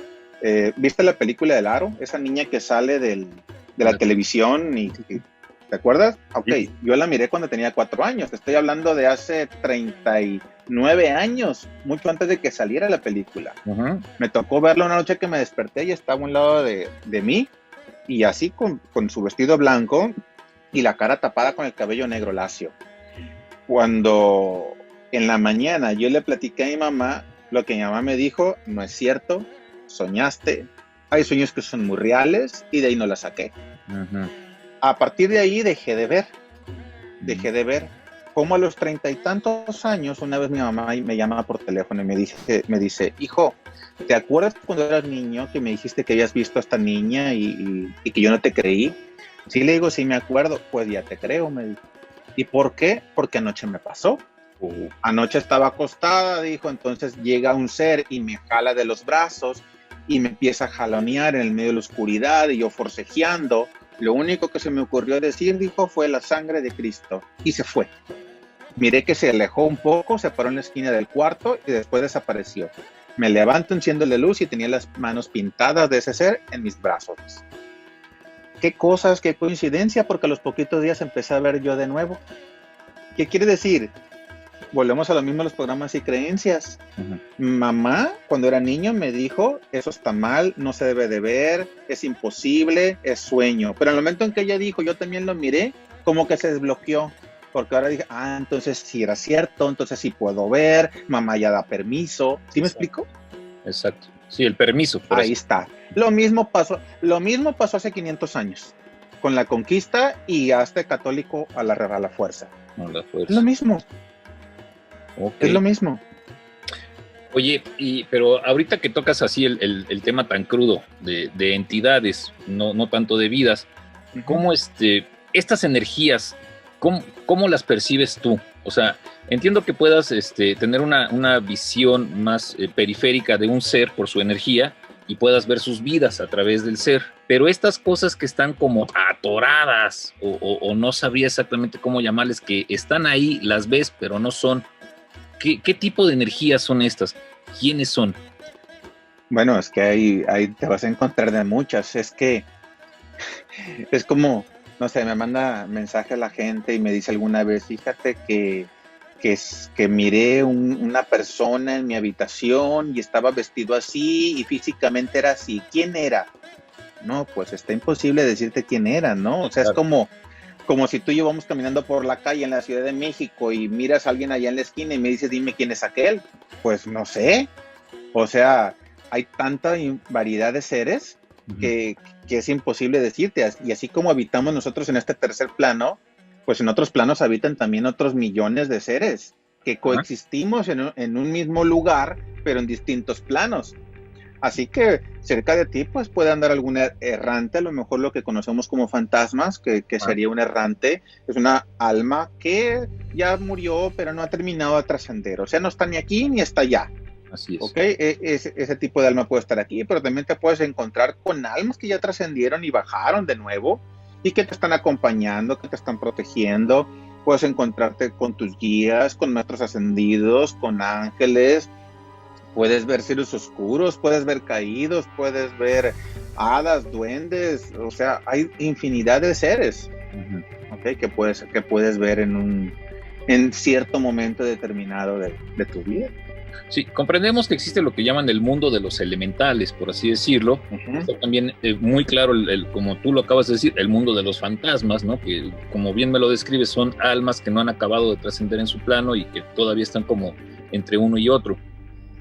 ¿Viste la película del Aro? Esa niña que sale de la televisión y ¿te acuerdas? Ok, sí. Yo la miré cuando tenía 4 años. Te estoy hablando de hace 39 años, mucho antes de que saliera la película. Uh-huh. Me tocó verla una noche que me desperté y estaba a un lado de mí, y así con su vestido blanco y la cara tapada con el cabello negro lacio. Cuando en la mañana yo le platiqué a mi mamá, lo que mi mamá me dijo: no es cierto, soñaste, hay sueños que son muy reales, y de ahí no la saqué. Uh-huh. A partir de ahí dejé de ver. Como a los 30 y tantos años, una vez mi mamá me llama por teléfono y me dice: hijo, ¿te acuerdas cuando eras niño que me dijiste que habías visto a esta niña y que yo no te creí? Sí, le digo, sí me acuerdo. Pues ya te creo, me dijo. ¿Y por qué? Porque anoche me pasó. Anoche estaba acostada, dijo, entonces llega un ser y me jala de los brazos y me empieza a jalonear en el medio de la oscuridad, y yo forcejeando. Lo único que se me ocurrió decir, dijo, fue la sangre de Cristo, y se fue. Miré que se alejó un poco, se paró en la esquina del cuarto y después desapareció. Me levanto, enciendo la luz y tenía las manos pintadas de ese ser en mis brazos. Qué cosas, qué coincidencia, porque a los poquitos días empecé a ver yo de nuevo. ¿Qué quiere decir? Volvemos a lo mismo, los programas y creencias. Uh-huh. Mamá, cuando era niño, me dijo: eso está mal, no se debe de ver, es imposible, es sueño. Pero en el momento en que ella dijo, yo también lo miré, como que se desbloqueó. Porque ahora dije, entonces sí era cierto, entonces sí puedo ver, mamá ya da permiso. ¿Sí me explico? Exacto. Sí, el permiso. Ahí está. Lo mismo pasó hace 500 años, con la conquista y hasta católico a la fuerza. Es lo mismo. Okay. Es lo mismo. Oye, pero ahorita que tocas así el tema tan crudo de entidades, no tanto de vidas, uh-huh. ¿Cómo estas energías, cómo las percibes tú? O sea, entiendo que puedas tener una visión más periférica de un ser por su energía y puedas ver sus vidas a través del ser, pero estas cosas que están como atoradas o no sabría exactamente cómo llamarles, que están ahí, las ves, pero no son. ¿Qué tipo de energías son estas? ¿Quiénes son? Bueno, es que ahí te vas a encontrar de muchas. Es que es como, no sé, me manda mensaje a la gente y me dice alguna vez: fíjate que miré una persona en mi habitación y estaba vestido así y físicamente era así. ¿Quién era? No, pues está imposible decirte quién era, ¿no? O sea, claro. Es como si tú y yo vamos caminando por la calle en la Ciudad de México y miras a alguien allá en la esquina y me dices: dime quién es aquel. Pues no sé. O sea, hay tanta variedad de seres uh-huh. que es imposible decirte. Y así como habitamos nosotros en este tercer plano, pues en otros planos habitan también otros millones de seres que coexistimos uh-huh. en un mismo lugar, pero en distintos planos. Así que cerca de ti pues puede andar algún errante, a lo mejor lo que conocemos como fantasmas, que sería un errante, es una alma que ya murió pero no ha terminado de trascender, o sea, no está ni aquí ni está allá. Así es. ¿Okay? Ese tipo de alma puede estar aquí, pero también te puedes encontrar con almas que ya trascendieron y bajaron de nuevo y que te están acompañando, que te están protegiendo. Puedes encontrarte con tus guías, con maestros ascendidos, con ángeles. Puedes ver seres oscuros, puedes ver caídos, puedes ver hadas, duendes, o sea, hay infinidad de seres uh-huh. ¿Okay? que puedes ver en cierto momento determinado de tu vida. Sí, comprendemos que existe lo que llaman el mundo de los elementales, por así decirlo. Uh-huh. Está también muy claro, como tú lo acabas de decir, el mundo de los fantasmas, ¿no? Que, como bien me lo describes, son almas que no han acabado de trascender en su plano y que todavía están como entre uno y otro.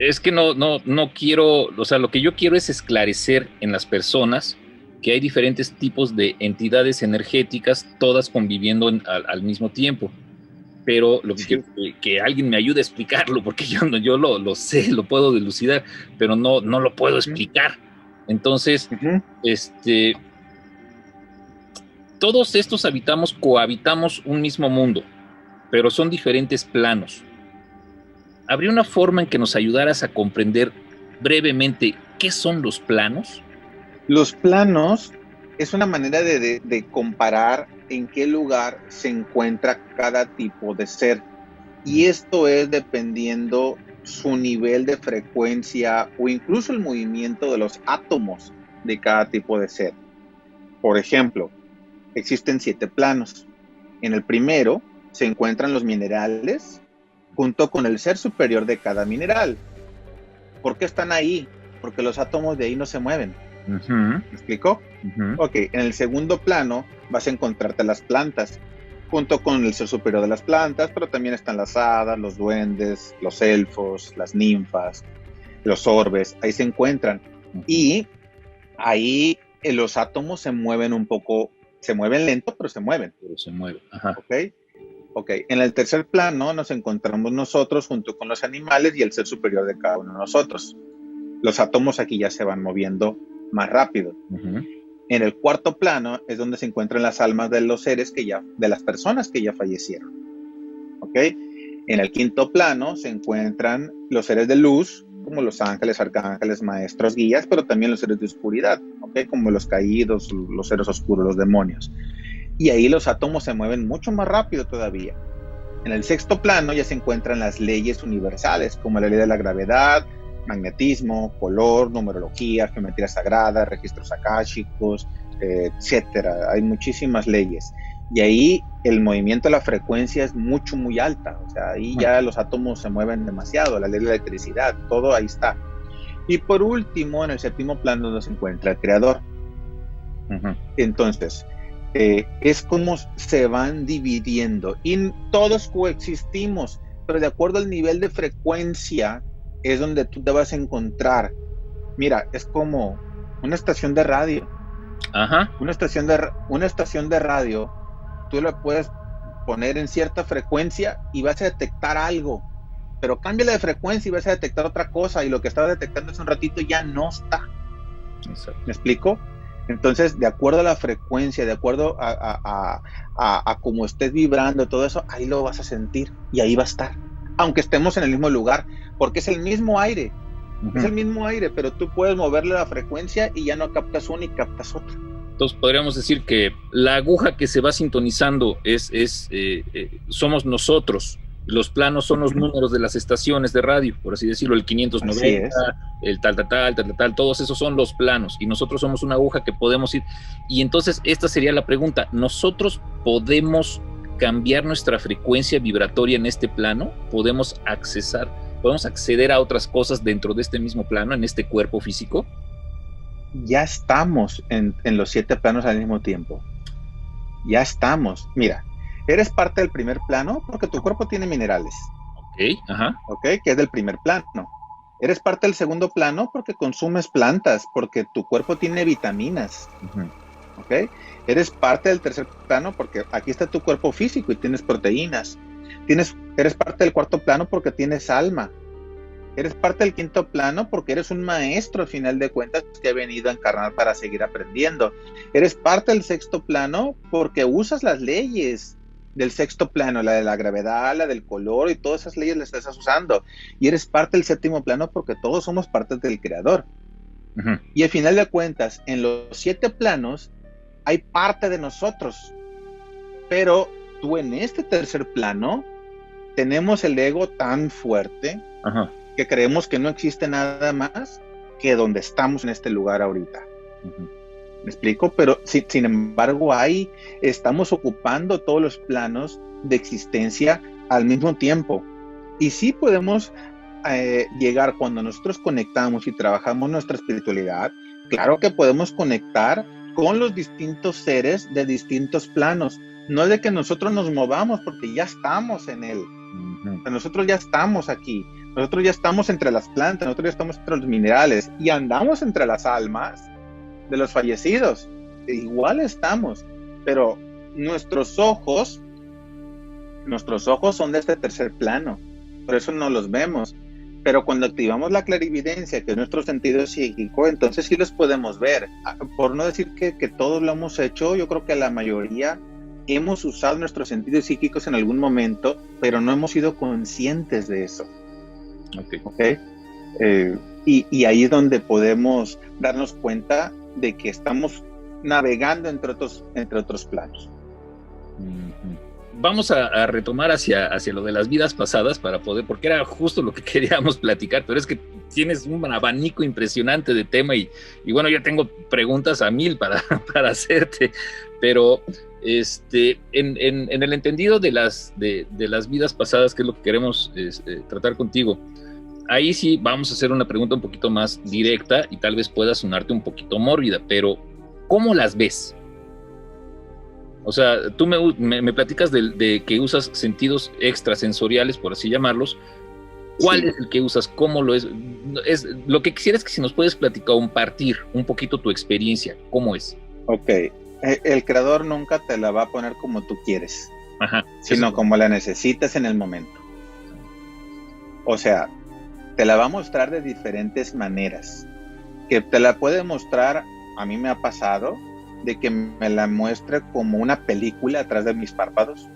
Es que no quiero, o sea, lo que yo quiero es esclarecer en las personas que hay diferentes tipos de entidades energéticas, todas conviviendo al mismo tiempo. Pero lo que quiero es que alguien me ayude a explicarlo, porque yo lo sé, lo puedo dilucidar, pero no lo puedo explicar. Entonces, uh-huh. Todos estos cohabitamos un mismo mundo, pero son diferentes planos. ¿Habría una forma en que nos ayudaras a comprender brevemente qué son los planos? Los planos es una manera de comparar en qué lugar se encuentra cada tipo de ser. Y esto es dependiendo su nivel de frecuencia o incluso el movimiento de los átomos de cada tipo de ser. Por ejemplo, existen 7 planos. En el primero se encuentran los minerales junto con el ser superior de cada mineral. ¿Por qué están ahí? Porque los átomos de ahí no se mueven. ¿Me explico? Ok, en el segundo plano vas a encontrarte las plantas, junto con el ser superior de las plantas, pero también están las hadas, los duendes, los elfos, las ninfas, los orbes, ahí se encuentran. Y ahí los átomos se mueven un poco, se mueven lento, pero se mueven. Pero se mueven, ajá. Ok, en el tercer plano nos encontramos nosotros junto con los animales y el ser superior de cada uno de nosotros. Los átomos aquí ya se van moviendo más rápido. En el cuarto plano es donde se encuentran las almas de los seres de las personas que ya fallecieron. ¿Ok? En el quinto plano se encuentran los seres de luz, como los ángeles, arcángeles, maestros, guías, pero también los seres de oscuridad, ¿ok? Como los caídos, los seres oscuros, los demonios. Y ahí los átomos se mueven mucho más rápido todavía. En el sexto plano ya se encuentran las leyes universales, como la ley de la gravedad, magnetismo, color, numerología, geometría sagrada, registros akáshicos, etcétera. Hay muchísimas leyes. Y ahí el movimiento de la frecuencia es mucho, muy alta. O sea, ahí ya los átomos se mueven demasiado, la ley de la electricidad, todo ahí está. Y por último, en el séptimo plano nos encuentra el creador. Entonces, es como se van dividiendo. Y todos coexistimos, pero de acuerdo al nivel de frecuencia es donde tú te vas a encontrar. Mira, es como una estación de radio. Una estación de radio, tú la puedes poner en cierta frecuencia y vas a detectar algo, pero cámbiala de frecuencia y vas a detectar otra cosa, y lo que estaba detectando hace un ratito ya no está. Exacto. ¿Me explico? Entonces, de acuerdo a la frecuencia, de acuerdo a cómo estés vibrando, todo eso, ahí lo vas a sentir y ahí va a estar, aunque estemos en el mismo lugar, porque es el mismo aire. Es el mismo aire, pero tú puedes moverle la frecuencia y ya no captas una y captas otra. Entonces podríamos decir que la aguja que se va sintonizando somos nosotros. Los planos son los números de las estaciones de radio, por así decirlo, el 590, el tal, todos esos son los planos, y nosotros somos una aguja que podemos ir. Y entonces esta sería la pregunta: ¿nosotros podemos cambiar nuestra frecuencia vibratoria en este plano? ¿Podemos acceder a otras cosas dentro de este mismo plano, en este cuerpo físico? Ya estamos en los 7 planos al mismo tiempo. Ya estamos. Mira, eres parte del primer plano porque tu cuerpo tiene minerales. Ok, que es del primer plano. Eres parte del segundo plano porque consumes plantas, porque tu cuerpo tiene vitaminas. Ok, eres parte del tercer plano porque aquí está tu cuerpo físico y tienes proteínas. Eres parte del cuarto plano porque tienes alma. Eres parte del quinto plano porque eres un maestro, al final de cuentas, que ha venido a encarnar para seguir aprendiendo. Eres parte del sexto plano porque usas las leyes del sexto plano, la de la gravedad, la del color, y todas esas leyes las estás usando. Y eres parte del séptimo plano porque todos somos parte del creador. Y al final de cuentas, en los 7 planos hay parte de nosotros. Pero tú en este tercer plano tenemos el ego tan fuerte que creemos que no existe nada más que donde estamos en este lugar ahorita. ¿Me explico? Pero sin embargo estamos ocupando todos los planos de existencia al mismo tiempo. Y sí podemos llegar, cuando nosotros conectamos y trabajamos nuestra espiritualidad, claro que podemos conectar con los distintos seres de distintos planos. No es de que nosotros nos movamos, porque ya estamos en él. Nosotros ya estamos aquí. Nosotros ya estamos entre las plantas, nosotros ya estamos entre los minerales y andamos entre las almas de los fallecidos. Igual estamos, pero nuestros ojos son de este tercer plano, por eso no los vemos. Pero cuando activamos la clarividencia, que es nuestro sentido psíquico, entonces sí los podemos ver. Por no decir que todos lo hemos hecho, yo creo que la mayoría hemos usado nuestros sentidos psíquicos en algún momento, pero no hemos sido conscientes de eso. Y ahí es donde podemos darnos cuenta de que estamos navegando entre otros planos. Vamos a retomar hacia lo de las vidas pasadas para poder, porque era justo lo que queríamos platicar, pero es que tienes un abanico impresionante de tema y bueno, yo tengo preguntas a 1000 para hacerte, pero en el entendido de las vidas pasadas, que es lo que queremos tratar contigo, ahí sí vamos a hacer una pregunta un poquito más directa y tal vez pueda sonarte un poquito mórbida, pero ¿cómo las ves? O sea, tú me platicas de que usas sentidos extrasensoriales, por así llamarlos. ¿Cuál es el que usas? ¿Cómo lo es? Lo que quisiera es que si nos puedes platicar, compartir un poquito tu experiencia. ¿Cómo es? Ok. El creador nunca te la va a poner como tú quieres, sino eso, como la necesitas en el momento. O sea, te la va a mostrar de diferentes maneras. Que te la puede mostrar, a mí me ha pasado, de que me la muestre como una película atrás de mis párpados,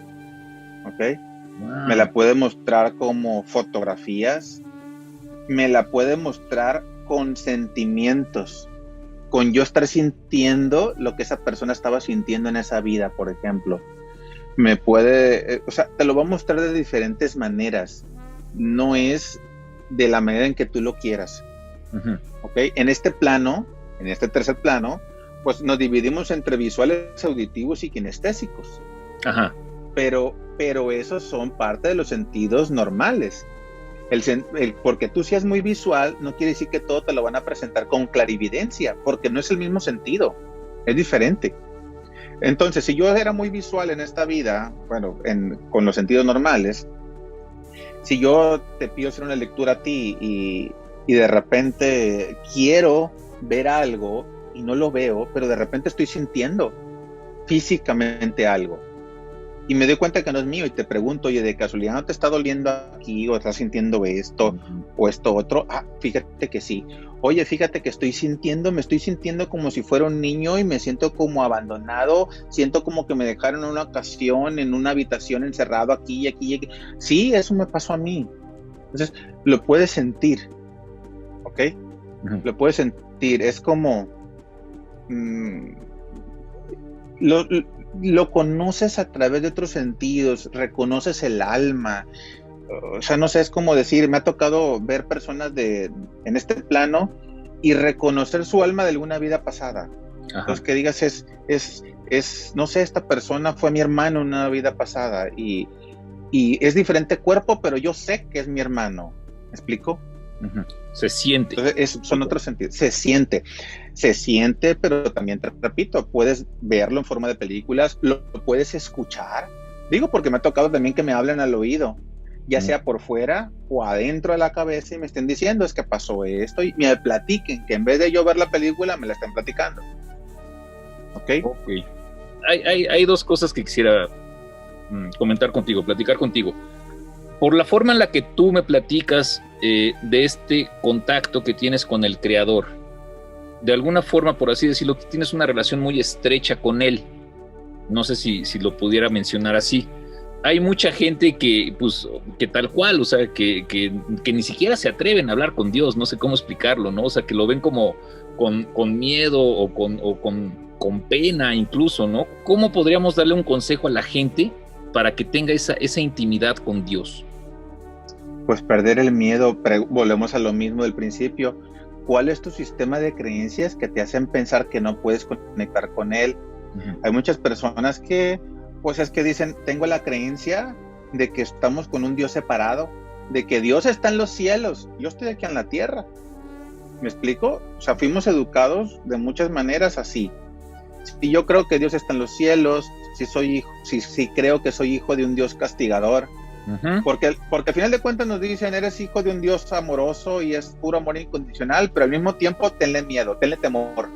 ¿ok? Wow. Me la puede mostrar como fotografías, me la puede mostrar con sentimientos, con yo estar sintiendo lo que esa persona estaba sintiendo en esa vida, por ejemplo. Me puede, o sea, te lo va a mostrar de diferentes maneras, no es de la manera en que tú lo quieras, ¿ok? En este plano, en este tercer plano, pues nos dividimos entre visuales, auditivos y kinestésicos. Pero esos son parte de los sentidos normales. Porque tú seas muy visual no quiere decir que todo te lo van a presentar con clarividencia, porque no es el mismo sentido, es diferente. Entonces, si yo era muy visual en esta vida, bueno, con los sentidos normales, si yo te pido hacer una lectura a ti y de repente quiero ver algo y no lo veo, pero de repente estoy sintiendo físicamente algo y me doy cuenta que no es mío y te pregunto, oye, de casualidad no te está doliendo aquí o estás sintiendo esto o esto otro. Fíjate que sí. Oye, fíjate que me estoy sintiendo como si fuera un niño y me siento como abandonado, siento como que me dejaron en una ocasión en una habitación encerrado aquí y aquí y aquí. Sí, eso me pasó a mí. Entonces lo puedes sentir, ¿ok? Lo puedes sentir, es como lo conoces a través de otros sentidos, reconoces el alma. O sea, no sé, es como decir, me ha tocado ver personas en este plano y reconocer su alma de alguna vida pasada. Entonces que digas no sé, esta persona fue mi hermano en una vida pasada y es diferente cuerpo, pero yo sé que es mi hermano. ¿Me explico? Se siente. Entonces, son otros sentidos. Se siente, pero también te repito, puedes verlo en forma de películas, lo puedes escuchar. Digo porque me ha tocado también que me hablen al oído, ya sea por fuera o adentro de la cabeza y me estén diciendo, es que pasó esto, y me platiquen, que en vez de yo ver la película, me la estén platicando. ¿Ok? Hay dos cosas que quisiera platicar contigo. Por la forma en la que tú me platicas de este contacto que tienes con el Creador, de alguna forma, por así decirlo, tienes una relación muy estrecha con Él. No sé si lo pudiera mencionar así. Hay mucha gente que tal cual, o sea, que ni siquiera se atreven a hablar con Dios, no sé cómo explicarlo, ¿no? O sea, que lo ven como con miedo o con pena incluso, ¿no? ¿Cómo podríamos darle un consejo a la gente para que tenga esa intimidad con Dios? Pues perder el miedo, volvemos a lo mismo del principio. ¿Cuál es tu sistema de creencias que te hacen pensar que no puedes conectar con Él? Hay muchas personas que, pues es que dicen, tengo la creencia de que estamos con un Dios separado, de que Dios está en los cielos, yo estoy aquí en la tierra. ¿Me explico? O sea, fuimos educados de muchas maneras así. Si yo creo que Dios está en los cielos, si creo que soy hijo de un Dios castigador, porque al final de cuentas nos dicen, eres hijo de un Dios amoroso y es puro amor incondicional, pero al mismo tiempo tenle miedo, tenle temor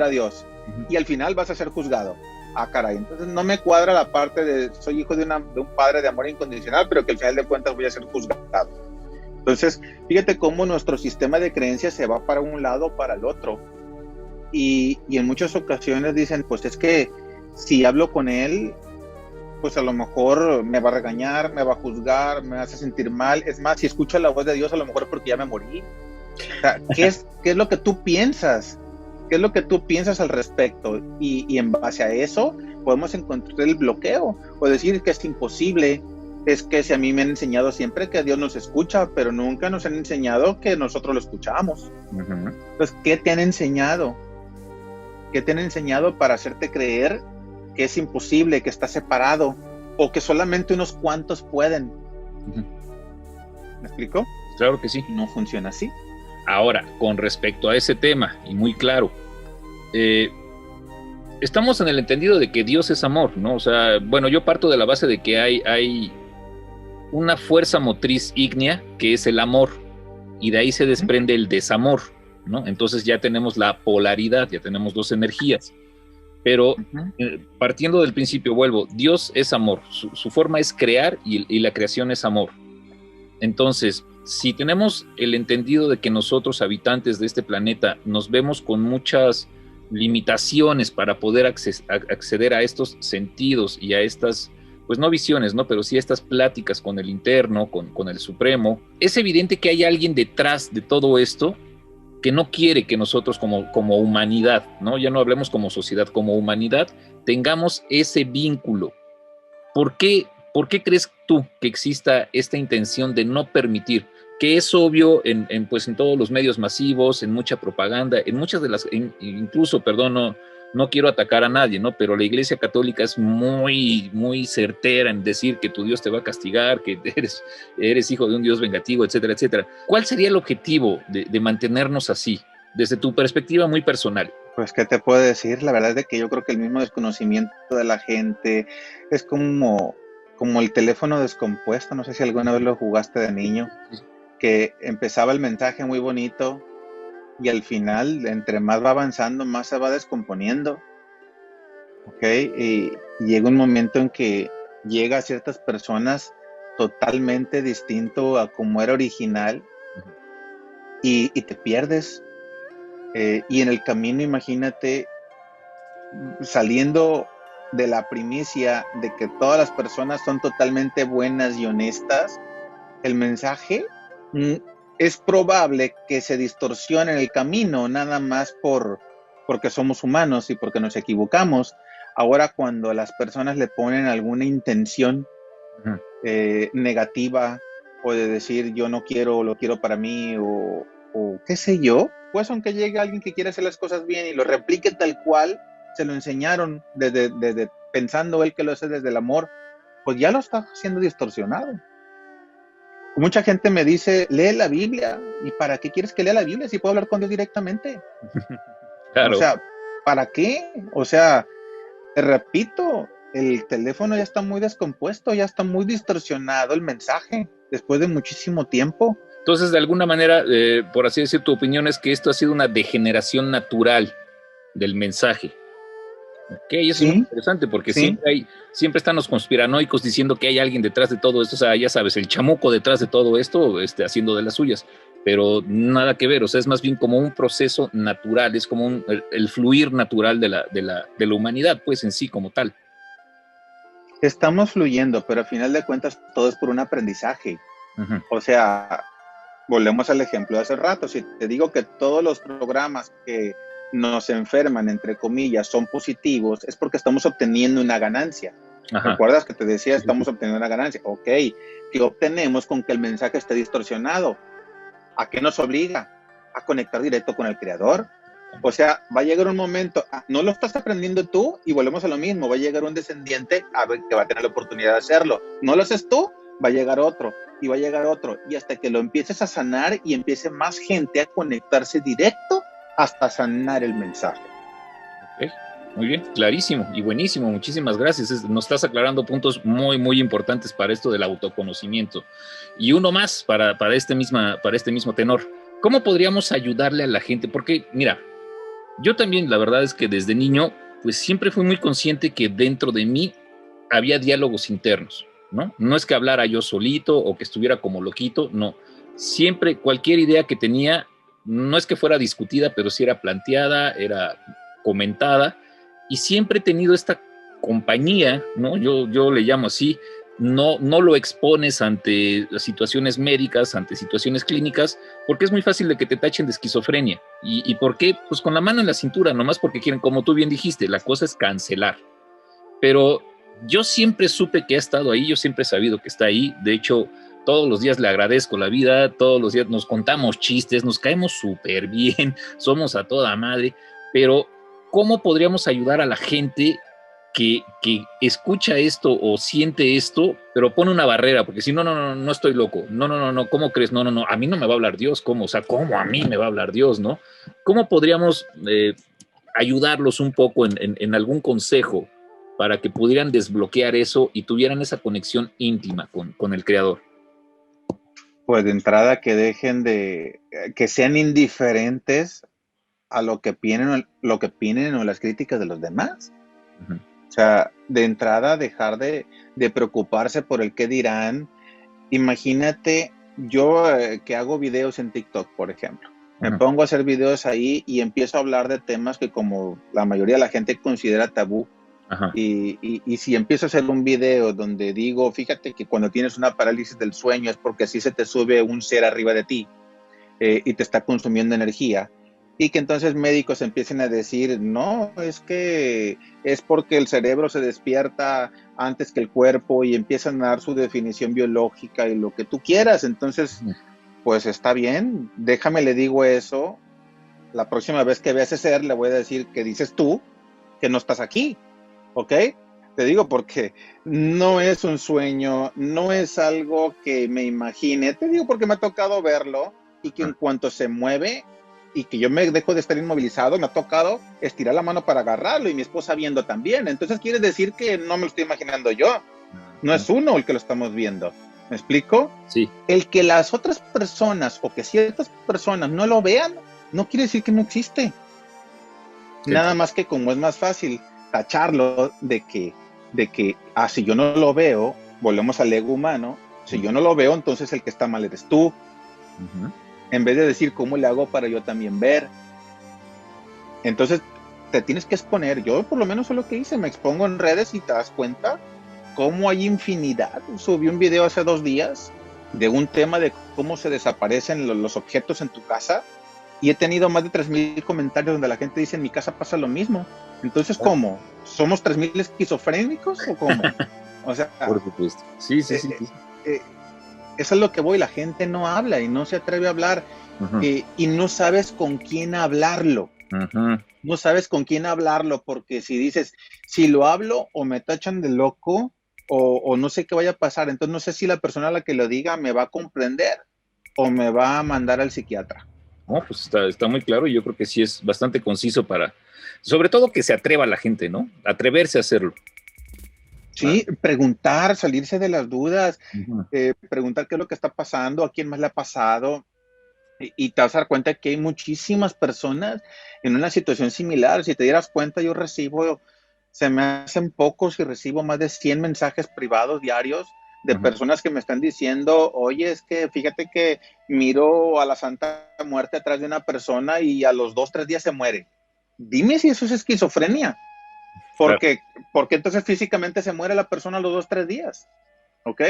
a Dios, y al final vas a ser juzgado. Caray, entonces no me cuadra la parte de soy hijo de un padre de amor incondicional, pero que al final de cuentas voy a ser juzgado. Entonces, fíjate cómo nuestro sistema de creencias se va para un lado o para el otro, y en muchas ocasiones dicen, pues es que si hablo con Él, pues a lo mejor me va a regañar, me va a juzgar, me hace sentir mal. Es más, si escucho la voz de Dios, a lo mejor porque ya me morí. O sea, ¿qué es lo que tú piensas? ¿Qué es lo que tú piensas al respecto? Y en base a eso podemos encontrar el bloqueo o decir que es imposible. Es que si a mí me han enseñado siempre que Dios nos escucha, pero nunca nos han enseñado que nosotros lo escuchamos. Entonces, ¿qué te han enseñado? ¿Qué te han enseñado para hacerte creer que es imposible, que está separado o que solamente unos cuantos pueden? ¿Me explico? Claro que sí. No funciona así. Ahora, con respecto a ese tema, y muy claro, estamos en el entendido de que Dios es amor, ¿no? O sea, bueno, yo parto de la base de que hay una fuerza motriz ígnea que es el amor, y de ahí se desprende el desamor, ¿no? Entonces ya tenemos la polaridad, ya tenemos dos energías. Pero partiendo del principio, vuelvo, Dios es amor, su forma es crear y la creación es amor. Entonces, si tenemos el entendido de que nosotros, habitantes de este planeta, nos vemos con muchas limitaciones para poder acceder a estos sentidos y a estas, pues no visiones, ¿no? Pero sí estas pláticas con el interno, con el Supremo, es evidente que hay alguien detrás de todo esto que no quiere que nosotros como humanidad, ¿no? Ya no hablemos como sociedad, como humanidad, tengamos ese vínculo. ¿Por qué crees tú que exista esta intención de no permitir? Que es obvio pues en todos los medios masivos, en mucha propaganda, en muchas de las, incluso, perdón, no quiero atacar a nadie, ¿no? Pero la Iglesia Católica es muy, muy certera en decir que tu Dios te va a castigar, que eres hijo de un Dios vengativo, etcétera, etcétera. ¿Cuál sería el objetivo de mantenernos así, desde tu perspectiva muy personal? Pues, ¿qué te puedo decir? La verdad es de que yo creo que el mismo desconocimiento de la gente es como el teléfono descompuesto. No sé si alguna vez lo jugaste de niño, que empezaba el mensaje muy bonito y al final, entre más va avanzando, más se va descomponiendo. ¿Ok? Y llega un momento en que llega a ciertas personas totalmente distinto a como era original y te pierdes. Y en el camino, imagínate, saliendo de la primicia de que todas las personas son totalmente buenas y honestas, el mensaje es probable que se distorsione en el camino, nada más porque somos humanos y porque nos equivocamos. Ahora, cuando las personas le ponen alguna intención negativa, o de decir yo no quiero, lo quiero para mí, o qué sé yo, pues aunque llegue alguien que quiere hacer las cosas bien y lo replique tal cual se lo enseñaron desde pensando él que lo hace desde el amor, pues ya lo está haciendo distorsionado. Mucha gente me dice, lee la Biblia. ¿Y para qué quieres que lea la Biblia si puedo hablar con Dios directamente? Claro. O sea, ¿para qué? O sea, te repito, el teléfono ya está muy descompuesto, ya está muy distorsionado el mensaje después de muchísimo tiempo. Entonces, de alguna manera, por así decir, tu opinión es que esto ha sido una degeneración natural del mensaje. Ok, eso es muy interesante porque siempre están los conspiranoicos diciendo que hay alguien detrás de todo esto, o sea, ya sabes, el chamuco detrás de todo esto, haciendo de las suyas, pero nada que ver, o sea, es más bien como un proceso natural, es como el fluir natural de la humanidad, pues en sí como tal. Estamos fluyendo, pero al final de cuentas todo es por un aprendizaje. O sea, volvemos al ejemplo de hace rato, si te digo que todos los programas que nos enferman, entre comillas, son positivos, es porque estamos obteniendo una ganancia. ¿Recuerdas que te decía, estamos obteniendo una ganancia? Ok, ¿qué obtenemos con que el mensaje esté distorsionado? ¿A qué nos obliga? A conectar directo con el Creador. O sea, va a llegar un momento, no lo estás aprendiendo tú y volvemos a lo mismo, va a llegar un descendiente que va a tener la oportunidad de hacerlo. No lo haces tú, va a llegar otro y va a llegar otro, y hasta que lo empieces a sanar y empiece más gente a conectarse directo hasta sanar el mensaje. Okay. Muy bien, clarísimo y buenísimo, muchísimas gracias. Nos estás aclarando puntos muy, muy importantes para esto del autoconocimiento. Y uno más para este mismo tenor. ¿Cómo podríamos ayudarle a la gente? Porque, mira, yo también, la verdad es que desde niño, pues siempre fui muy consciente que dentro de mí había diálogos internos, ¿no? No es que hablara yo solito o que estuviera como loquito, no. Siempre, cualquier idea que tenía, no es que fuera discutida, pero sí era planteada, era comentada, y siempre he tenido esta compañía, ¿no? Yo le llamo así, no lo expones ante situaciones médicas, ante situaciones clínicas, porque es muy fácil de que te tachen de esquizofrenia. ¿Y por qué? Pues con la mano en la cintura, nomás porque quieren, como tú bien dijiste, la cosa es cancelar. Pero yo siempre supe que ha estado ahí, yo siempre he sabido que está ahí. De hecho, todos los días le agradezco la vida, todos los días nos contamos chistes, nos caemos súper bien, somos a toda madre, pero ¿cómo podríamos ayudar a la gente que escucha esto o siente esto, pero pone una barrera? Porque si no estoy loco, no, ¿cómo crees? No, a mí no me va a hablar Dios, ¿cómo? O sea, ¿cómo a mí me va a hablar Dios, no? ¿Cómo podríamos ayudarlos un poco en algún consejo para que pudieran desbloquear eso y tuvieran esa conexión íntima con el Creador? Pues de entrada que sean indiferentes a lo que opinen o las críticas de los demás. Uh-huh. O sea, de entrada dejar de preocuparse por el qué dirán. Imagínate, yo que hago videos en TikTok, por ejemplo. Me pongo a hacer videos ahí y empiezo a hablar de temas que como la mayoría de la gente considera tabú. Y si empiezo a hacer un video donde digo, fíjate que cuando tienes una parálisis del sueño es porque así se te sube un ser arriba de ti y te está consumiendo energía, y que entonces médicos empiecen a decir, no, es que es porque el cerebro se despierta antes que el cuerpo, y empiezan a dar su definición biológica y lo que tú quieras. Entonces, pues está bien, déjame le digo eso. La próxima vez que vea ese ser le voy a decir que dices tú que no estás aquí. ¿Ok? Te digo porque no es un sueño, no es algo que me imagine. Te digo porque me ha tocado verlo, y que en cuanto se mueve y que yo me dejo de estar inmovilizado, me ha tocado estirar la mano para agarrarlo, y mi esposa viendo también. Entonces quiere decir que no me lo estoy imaginando yo. No es uno el que lo estamos viendo. ¿Me explico? Sí. El que las otras personas o que ciertas personas no lo vean, no quiere decir que no existe. Sí. Nada más que como es más fácil tacharlo de que si yo no lo veo, volvemos al ego humano, si yo no lo veo, entonces el que está mal eres tú. Uh-huh. En vez de decir, ¿cómo le hago para yo también ver? Entonces te tienes que exponer. Yo por lo menos es lo que hice, me expongo en redes y te das cuenta cómo hay infinidad. Subí un video hace 2 días de un tema de cómo se desaparecen los objetos en tu casa, y he tenido más de 3,000 comentarios donde la gente dice, en mi casa pasa lo mismo. Entonces, ¿cómo? ¿Somos 3,000 esquizofrénicos o cómo? O sea, por supuesto. Sí. Eso es lo que voy. La gente no habla y no se atreve a hablar. Uh-huh. Y no sabes con quién hablarlo. Uh-huh. No sabes con quién hablarlo, porque si dices, si lo hablo o me tachan de loco o no sé qué vaya a pasar. Entonces no sé si la persona a la que lo diga me va a comprender o me va a mandar al psiquiatra. No, pues está muy claro, y yo creo que sí es bastante conciso para, sobre todo que se atreva la gente, ¿no? Atreverse a hacerlo. Sí, preguntar, salirse de las dudas, uh-huh. Preguntar qué es lo que está pasando, a quién más le ha pasado, y te vas a dar cuenta que hay muchísimas personas en una situación similar. Si te dieras cuenta, yo se me hacen pocos y recibo más de 100 mensajes privados diarios de uh-huh. personas que me están diciendo, oye, es que fíjate que miro a la Santa Muerte atrás de una persona y a los 2-3 días se muere. Dime si eso es esquizofrenia. Porque entonces físicamente se muere la persona a los 2-3 días. ¿Ok?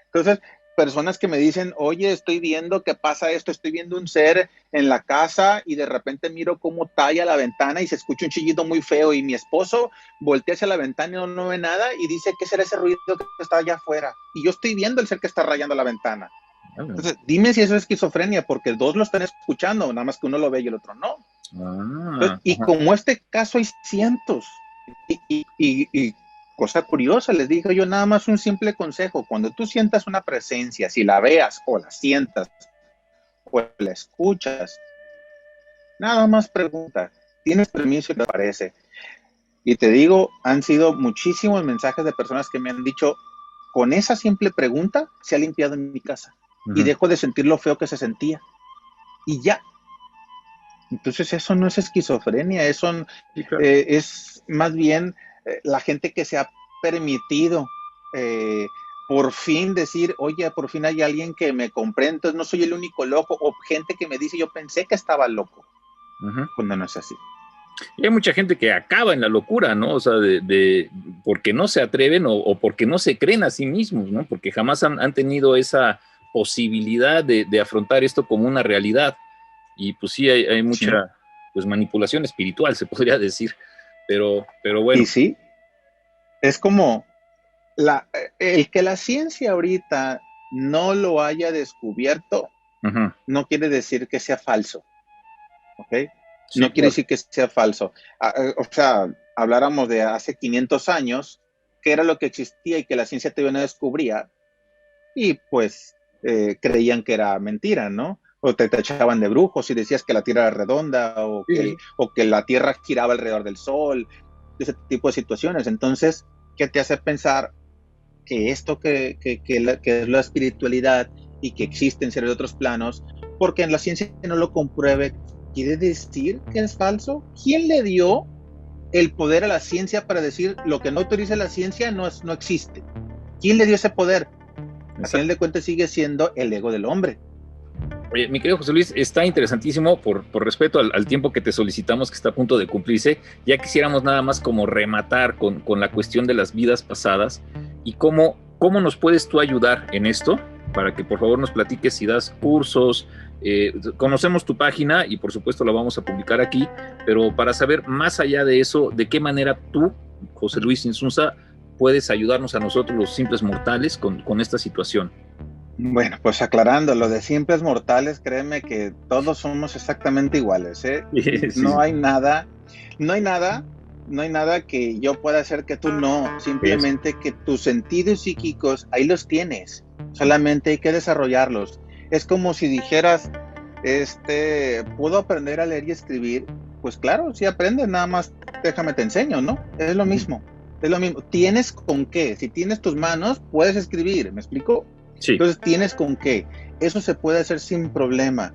Entonces, personas que me dicen, oye, estoy viendo que pasa esto, estoy viendo un ser en la casa y de repente miro cómo talla la ventana y se escucha un chillido muy feo, y mi esposo voltea hacia la ventana y no ve nada y dice, ¿qué será ese ruido que está allá afuera? Y yo estoy viendo el ser que está rayando la ventana. Entonces, dime si eso es esquizofrenia, porque 2 lo están escuchando, nada más que uno lo ve y el otro no. Entonces, y como este caso hay cientos. Y cosa curiosa, les digo yo nada más un simple consejo: cuando tú sientas una presencia, si la veas o la sientas o la escuchas, nada más pregunta, ¿tienes permiso? Y te aparece. Y te digo, han sido muchísimos mensajes de personas que me han dicho, con esa simple pregunta se ha limpiado en mi casa, uh-huh. y dejo de sentir lo feo que se sentía, y ya. Entonces eso no es esquizofrenia, eso sí, claro. Es más bien la gente que se ha permitido por fin decir, oye, por fin hay alguien que me comprende, entonces no soy el único loco, o gente que me dice, yo pensé que estaba loco, uh-huh. cuando no es así. Y hay mucha gente que acaba en la locura, ¿no? O sea, porque no se atreven o porque no se creen a sí mismos, ¿no? Porque jamás han tenido esa posibilidad de afrontar esto como una realidad. Y pues sí, hay mucha pues, manipulación espiritual, se podría decir, pero bueno. Y sí, es como el que la ciencia ahorita no lo haya descubierto, no quiere decir que sea falso, ¿ok? Sí, no quiere decir que sea falso. O sea, habláramos de hace 500 años, que era lo que existía y que la ciencia todavía no descubría, y pues creían que era mentira, ¿no? O te echaban de brujos y decías que la Tierra era redonda o que la Tierra giraba alrededor del Sol, ese tipo de situaciones. Entonces, ¿qué te hace pensar que esto que es la espiritualidad y que existen seres de otros planos, porque en la ciencia no lo compruebe, quiere decir que es falso? ¿Quién le dio el poder a la ciencia para decir lo que no autoriza la ciencia no existe? ¿Quién le dio ese poder? A final de cuentas sigue siendo el ego del hombre. Oye, mi querido José Luis, está interesantísimo por respeto al tiempo que te solicitamos, que está a punto de cumplirse. Ya quisiéramos nada más como rematar con la cuestión de las vidas pasadas y cómo nos puedes tú ayudar en esto, para que por favor nos platiques si das cursos. Conocemos tu página y por supuesto la vamos a publicar aquí, pero para saber más allá de eso, de qué manera tú, José Luis Insunza, puedes ayudarnos a nosotros los simples mortales con esta situación. Bueno, pues aclarando, lo de simples mortales, créeme que todos somos exactamente iguales, ¿eh? Sí. No hay nada que yo pueda hacer que tú no, simplemente que tus sentidos psíquicos, ahí los tienes, solamente hay que desarrollarlos. Es como si dijeras, ¿puedo aprender a leer y escribir? Pues claro, sí aprendes, nada más déjame te enseño, ¿no? Es lo mismo, ¿tienes con qué? Si tienes tus manos, puedes escribir, ¿me explico? Sí. Entonces tienes con qué, eso se puede hacer sin problema.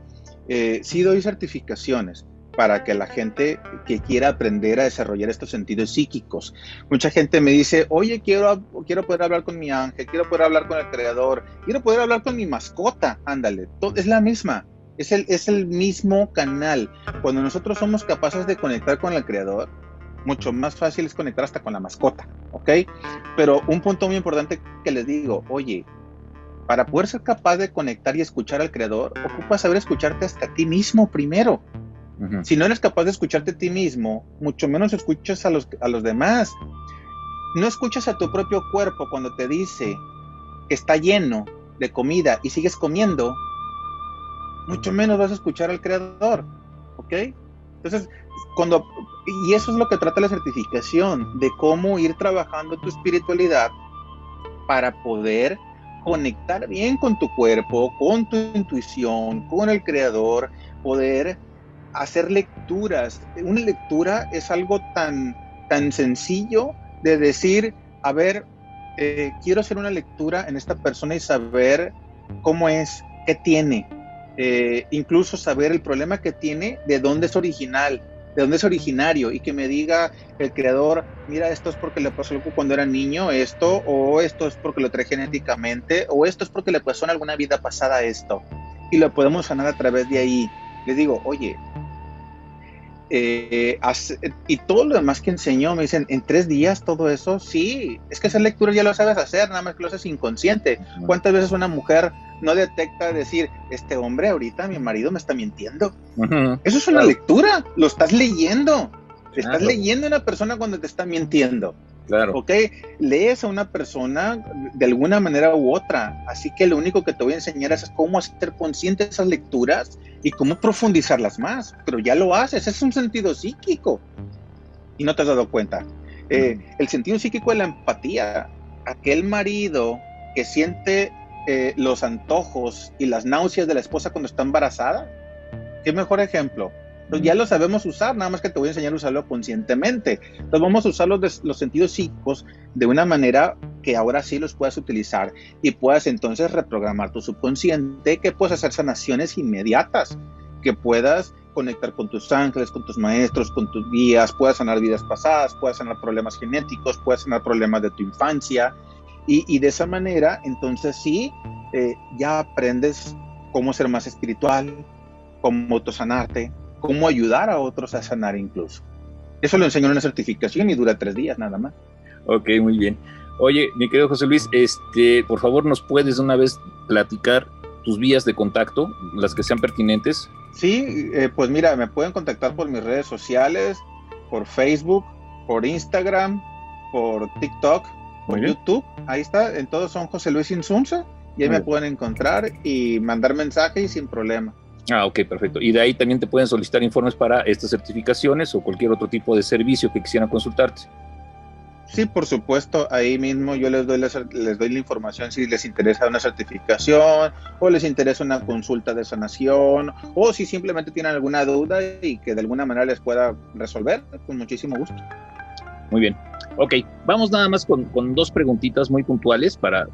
Sí doy certificaciones para que la gente que quiera aprender a desarrollar estos sentidos psíquicos. Mucha gente me dice, oye, quiero poder hablar con mi ángel, quiero poder hablar con el creador, quiero poder hablar con mi mascota, ándale, es la misma, es el mismo canal. Cuando nosotros somos capaces de conectar con el creador, mucho más fácil es conectar hasta con la mascota, ¿ok? Pero un punto muy importante que les digo, oye, para poder ser capaz de conectar y escuchar al creador, ocupas saber escucharte hasta a ti mismo primero. Uh-huh. Si no eres capaz de escucharte a ti mismo, mucho menos escuchas a los demás. No escuchas a tu propio cuerpo cuando te dice que está lleno de comida y sigues comiendo, mucho menos vas a escuchar al creador, ¿ok? Entonces, y eso es lo que trata la certificación, de cómo ir trabajando tu espiritualidad para poder conectar bien con tu cuerpo, con tu intuición, con el creador, poder hacer lecturas. Una lectura es algo tan sencillo de decir, a ver, quiero hacer una lectura en esta persona y saber cómo es, qué tiene, incluso saber el problema que tiene, de dónde es original, de dónde es originario, y que me diga el creador, mira, esto es porque le pasó algo cuando era niño, o esto es porque lo trae genéticamente, o esto es porque le pasó en alguna vida pasada esto, y lo podemos sanar a través de ahí. Les digo, oye, y todo lo demás que enseñó, me dicen, ¿en 3 días todo eso? Sí, es que esa lectura ya lo sabes hacer, nada más que lo haces inconsciente. ¿Cuántas veces una mujer no detecta decir, este hombre ahorita, mi marido me está mintiendo? Uh-huh. Eso es una lectura, lo estás leyendo. Estás leyendo a una persona cuando te está mintiendo. Claro. ¿Ok? Lees a una persona de alguna manera u otra. Así que lo único que te voy a enseñar es cómo hacer consciente esas lecturas y cómo profundizarlas más. Pero ya lo haces, es un sentido psíquico. Y no te has dado cuenta. El sentido psíquico es la empatía. Aquel marido que siente los antojos y las náuseas de la esposa cuando está embarazada. ¿Qué mejor ejemplo? Entonces ya lo sabemos usar, nada más que te voy a enseñar a usarlo conscientemente. Entonces vamos a usar los sentidos psíquicos de una manera que ahora sí los puedas utilizar y puedas entonces reprogramar tu subconsciente, que puedas hacer sanaciones inmediatas, que puedas conectar con tus ángeles, con tus maestros, con tus guías, puedas sanar vidas pasadas, puedas sanar problemas genéticos, puedas sanar problemas de tu infancia, y de esa manera entonces sí, ya aprendes cómo ser más espiritual, cómo autosanarte, cómo ayudar a otros a sanar incluso. Eso lo enseñó en una certificación y dura 3 días nada más. Ok, muy bien. Oye, mi querido José Luis, por favor, ¿nos puedes de una vez platicar tus vías de contacto, las que sean pertinentes? Sí, pues mira, me pueden contactar por mis redes sociales, por Facebook, por Instagram, por TikTok, por YouTube. Ahí está, en todos son José Luis Insunza y ahí me pueden encontrar y mandar mensajes sin problema. Ah, ok, perfecto. Y de ahí también te pueden solicitar informes para estas certificaciones o cualquier otro tipo de servicio que quisieran consultarte. Sí, por supuesto, ahí mismo yo les doy la información si les interesa una certificación o les interesa una consulta de sanación o si simplemente tienen alguna duda y que de alguna manera les pueda resolver, con muchísimo gusto. Muy bien. Ok, vamos nada más con dos preguntitas muy puntuales para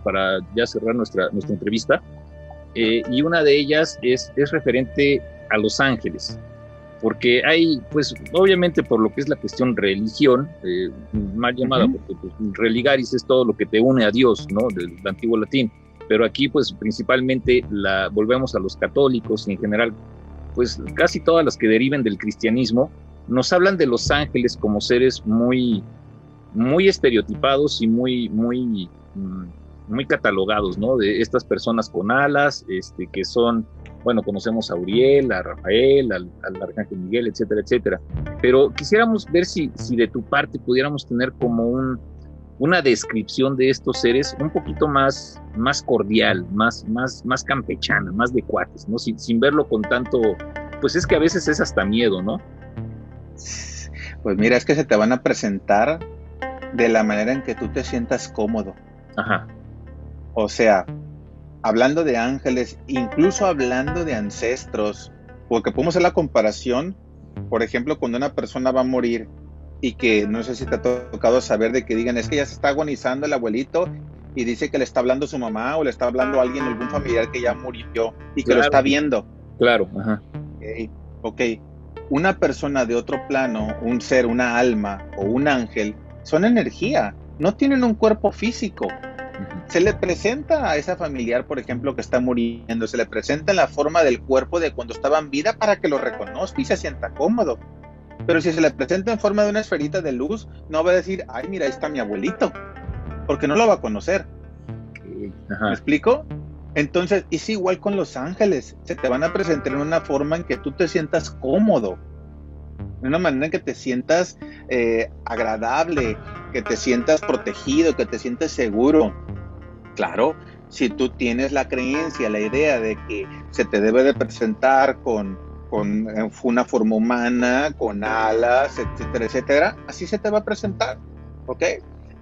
ya cerrar nuestra entrevista. Y una de ellas es referente a los ángeles. Porque hay, pues, obviamente por lo que es la cuestión religión, mal llamada, porque pues, religaris es todo lo que te une a Dios, ¿no? Del antiguo latín. Pero aquí, pues, principalmente volvemos a los católicos y en general, pues, casi todas las que deriven del cristianismo, nos hablan de los ángeles como seres muy, muy estereotipados y muy catalogados, ¿no? De estas personas con alas, que son... Bueno, conocemos a Uriel, a Rafael, al Arcángel Miguel, etcétera, etcétera. Pero quisiéramos ver si de tu parte pudiéramos tener como una descripción de estos seres un poquito más cordial, más campechana, más de cuates, ¿no? Sin verlo con tanto... Pues es que a veces es hasta miedo, ¿no? Pues mira, es que se te van a presentar de la manera en que tú te sientas cómodo. Ajá. O sea... Hablando de ángeles, incluso hablando de ancestros, porque podemos hacer la comparación, por ejemplo, cuando una persona va a morir y que no sé si te ha tocado saber de que digan, es que ya se está agonizando el abuelito y dice que le está hablando su mamá o le está hablando a alguien, algún familiar que ya murió y que lo está viendo. Claro, ajá. Ok. Una persona de otro plano, un ser, una alma o un ángel, son energía, no tienen un cuerpo físico. Se le presenta a esa familiar, por ejemplo, que está muriendo, se le presenta en la forma del cuerpo de cuando estaba en vida para que lo reconozca y se sienta cómodo. Pero si se le presenta en forma de una esferita de luz, no va a decir, ay, mira, ahí está mi abuelito, porque no lo va a conocer. ¿Me explico? Entonces, es igual con los ángeles, se te van a presentar en una forma en que tú te sientas cómodo, de una manera en que te sientas agradable, que te sientas protegido, que te sientas seguro. Claro, si tú tienes la creencia, la idea de que se te debe de presentar con una forma humana, con alas, etcétera, etcétera, así se te va a presentar, ¿ok?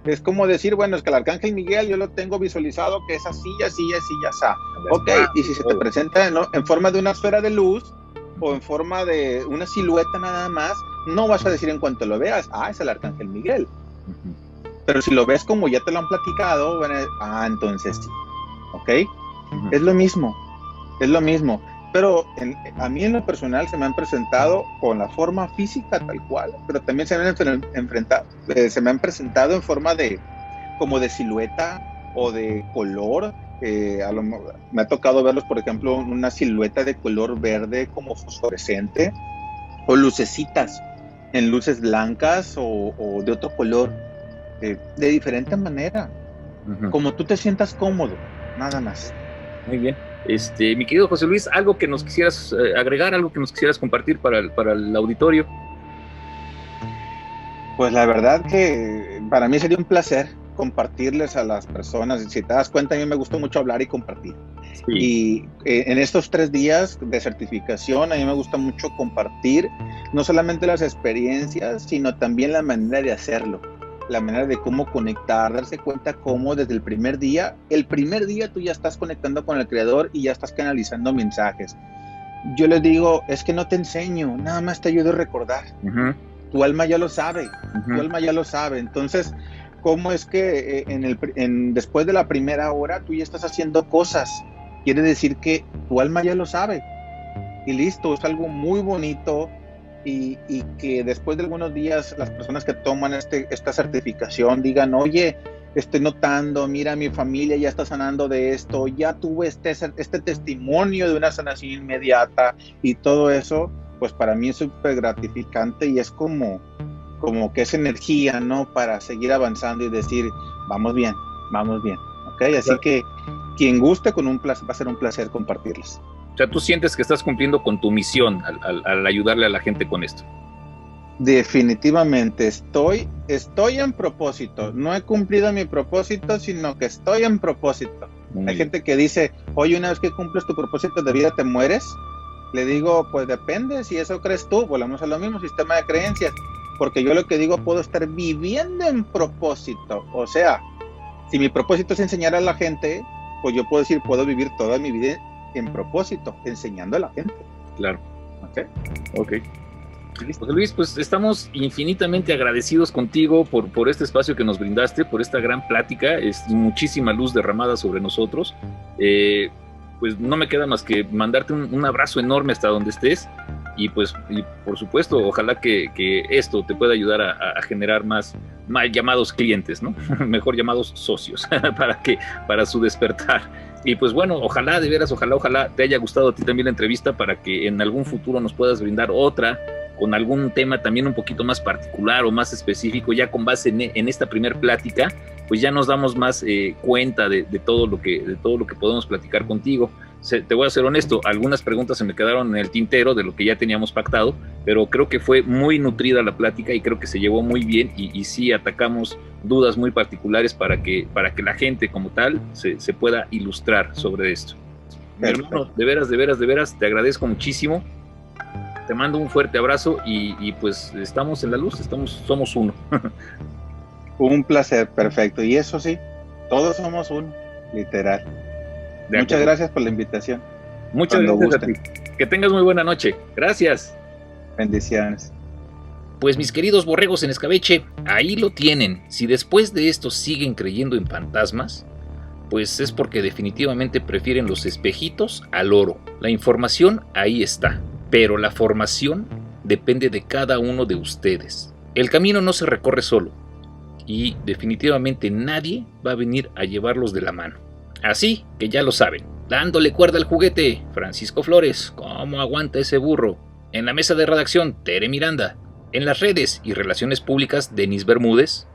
Es como decir, bueno, es que el Arcángel Miguel yo lo tengo visualizado que es así, así, así, así. Ok, y si se te presenta en forma de una esfera de luz o en forma de una silueta nada más, no vas a decir en cuanto lo veas, es el Arcángel Miguel. Pero si lo ves como ya te lo han platicado, bueno, entonces sí, ¿ok? Es lo mismo. Pero a mí en lo personal se me han presentado con la forma física tal cual, pero también se me han presentado en forma como de silueta o de color. Me ha tocado verlos, por ejemplo, una silueta de color verde como fosforescente, o lucecitas en luces blancas o de otro color. De diferente manera, como tú te sientas cómodo, nada más. Muy bien. Mi querido José Luis, algo que nos quisieras agregar, algo que nos quisieras compartir para el auditorio. Pues la verdad que para mí sería un placer compartirles a las personas. Si te das cuenta, a mí me gustó mucho hablar y compartir. Sí. Y en estos 3 días de certificación, a mí me gusta mucho compartir no solamente las experiencias, sino también la manera de hacerlo. La manera de cómo conectar, darse cuenta cómo desde el primer día tú ya estás conectando con el Creador y ya estás canalizando mensajes. Yo les digo, es que no te enseño, nada más te ayudo a recordar. Tu alma ya lo sabe, Entonces, ¿cómo es que después de la primera hora tú ya estás haciendo cosas? Quiere decir que tu alma ya lo sabe. Y listo, es algo muy bonito. Y que después de algunos días las personas que toman esta certificación digan, oye, estoy notando, mira, mi familia ya está sanando de esto, ya tuve este testimonio de una sanación inmediata y todo eso, pues para mí es súper gratificante y es como como que esa energía, ¿no? Para seguir avanzando y decir, vamos bien, ¿ok? Así que quien guste, va a ser un placer compartirles. O sea, tú sientes que estás cumpliendo con tu misión al ayudarle a la gente con esto. Definitivamente, estoy en propósito. No he cumplido mi propósito, sino que estoy en propósito. Hay gente que dice, oye, una vez que cumples tu propósito de vida, ¿te mueres? Le digo, pues depende, si eso crees tú, volvemos a lo mismo, sistema de creencias. Porque yo lo que digo, puedo estar viviendo en propósito. O sea, si mi propósito es enseñar a la gente, pues yo puedo decir, puedo vivir toda mi vida en propósito, enseñando a la gente. Claro. Ok. José Luis, pues estamos infinitamente agradecidos contigo por este espacio que nos brindaste, por esta gran plática. Es muchísima luz derramada sobre nosotros. Pues no me queda más que mandarte un abrazo enorme hasta donde estés. Y por supuesto, ojalá que esto te pueda ayudar a generar más llamados clientes, ¿no? Mejor llamados socios para su despertar. Y pues bueno, ojalá te haya gustado a ti también la entrevista, para que en algún futuro nos puedas brindar otra con algún tema también un poquito más particular o más específico, ya con base en esta primer plática, pues ya nos damos más cuenta de todo lo que podemos platicar contigo. Te voy a ser honesto, algunas preguntas se me quedaron en el tintero de lo que ya teníamos pactado, pero creo que fue muy nutrida la plática y creo que se llevó muy bien, y sí atacamos dudas muy particulares para que la gente como tal se pueda ilustrar sobre esto. Mi hermano, de veras, te agradezco muchísimo. Te mando un fuerte abrazo y pues estamos en la luz, somos uno. Un placer, perfecto. Y eso sí, todos somos uno, literal. Muchas gracias por la invitación. Muchas gracias a ti. Que tengas muy buena noche. Gracias. Bendiciones. Pues mis queridos borregos en escabeche, ahí lo tienen. Si después de esto siguen creyendo en fantasmas, pues es porque definitivamente prefieren los espejitos al oro. La información ahí está, pero la formación depende de cada uno de ustedes. El camino no se recorre solo, y definitivamente nadie va a venir a llevarlos de la mano. Así que ya lo saben, dándole cuerda al juguete, Francisco Flores. ¿Cómo aguanta ese burro? En la mesa de redacción, Tere Miranda. En las redes y relaciones públicas, Denis Bermúdez.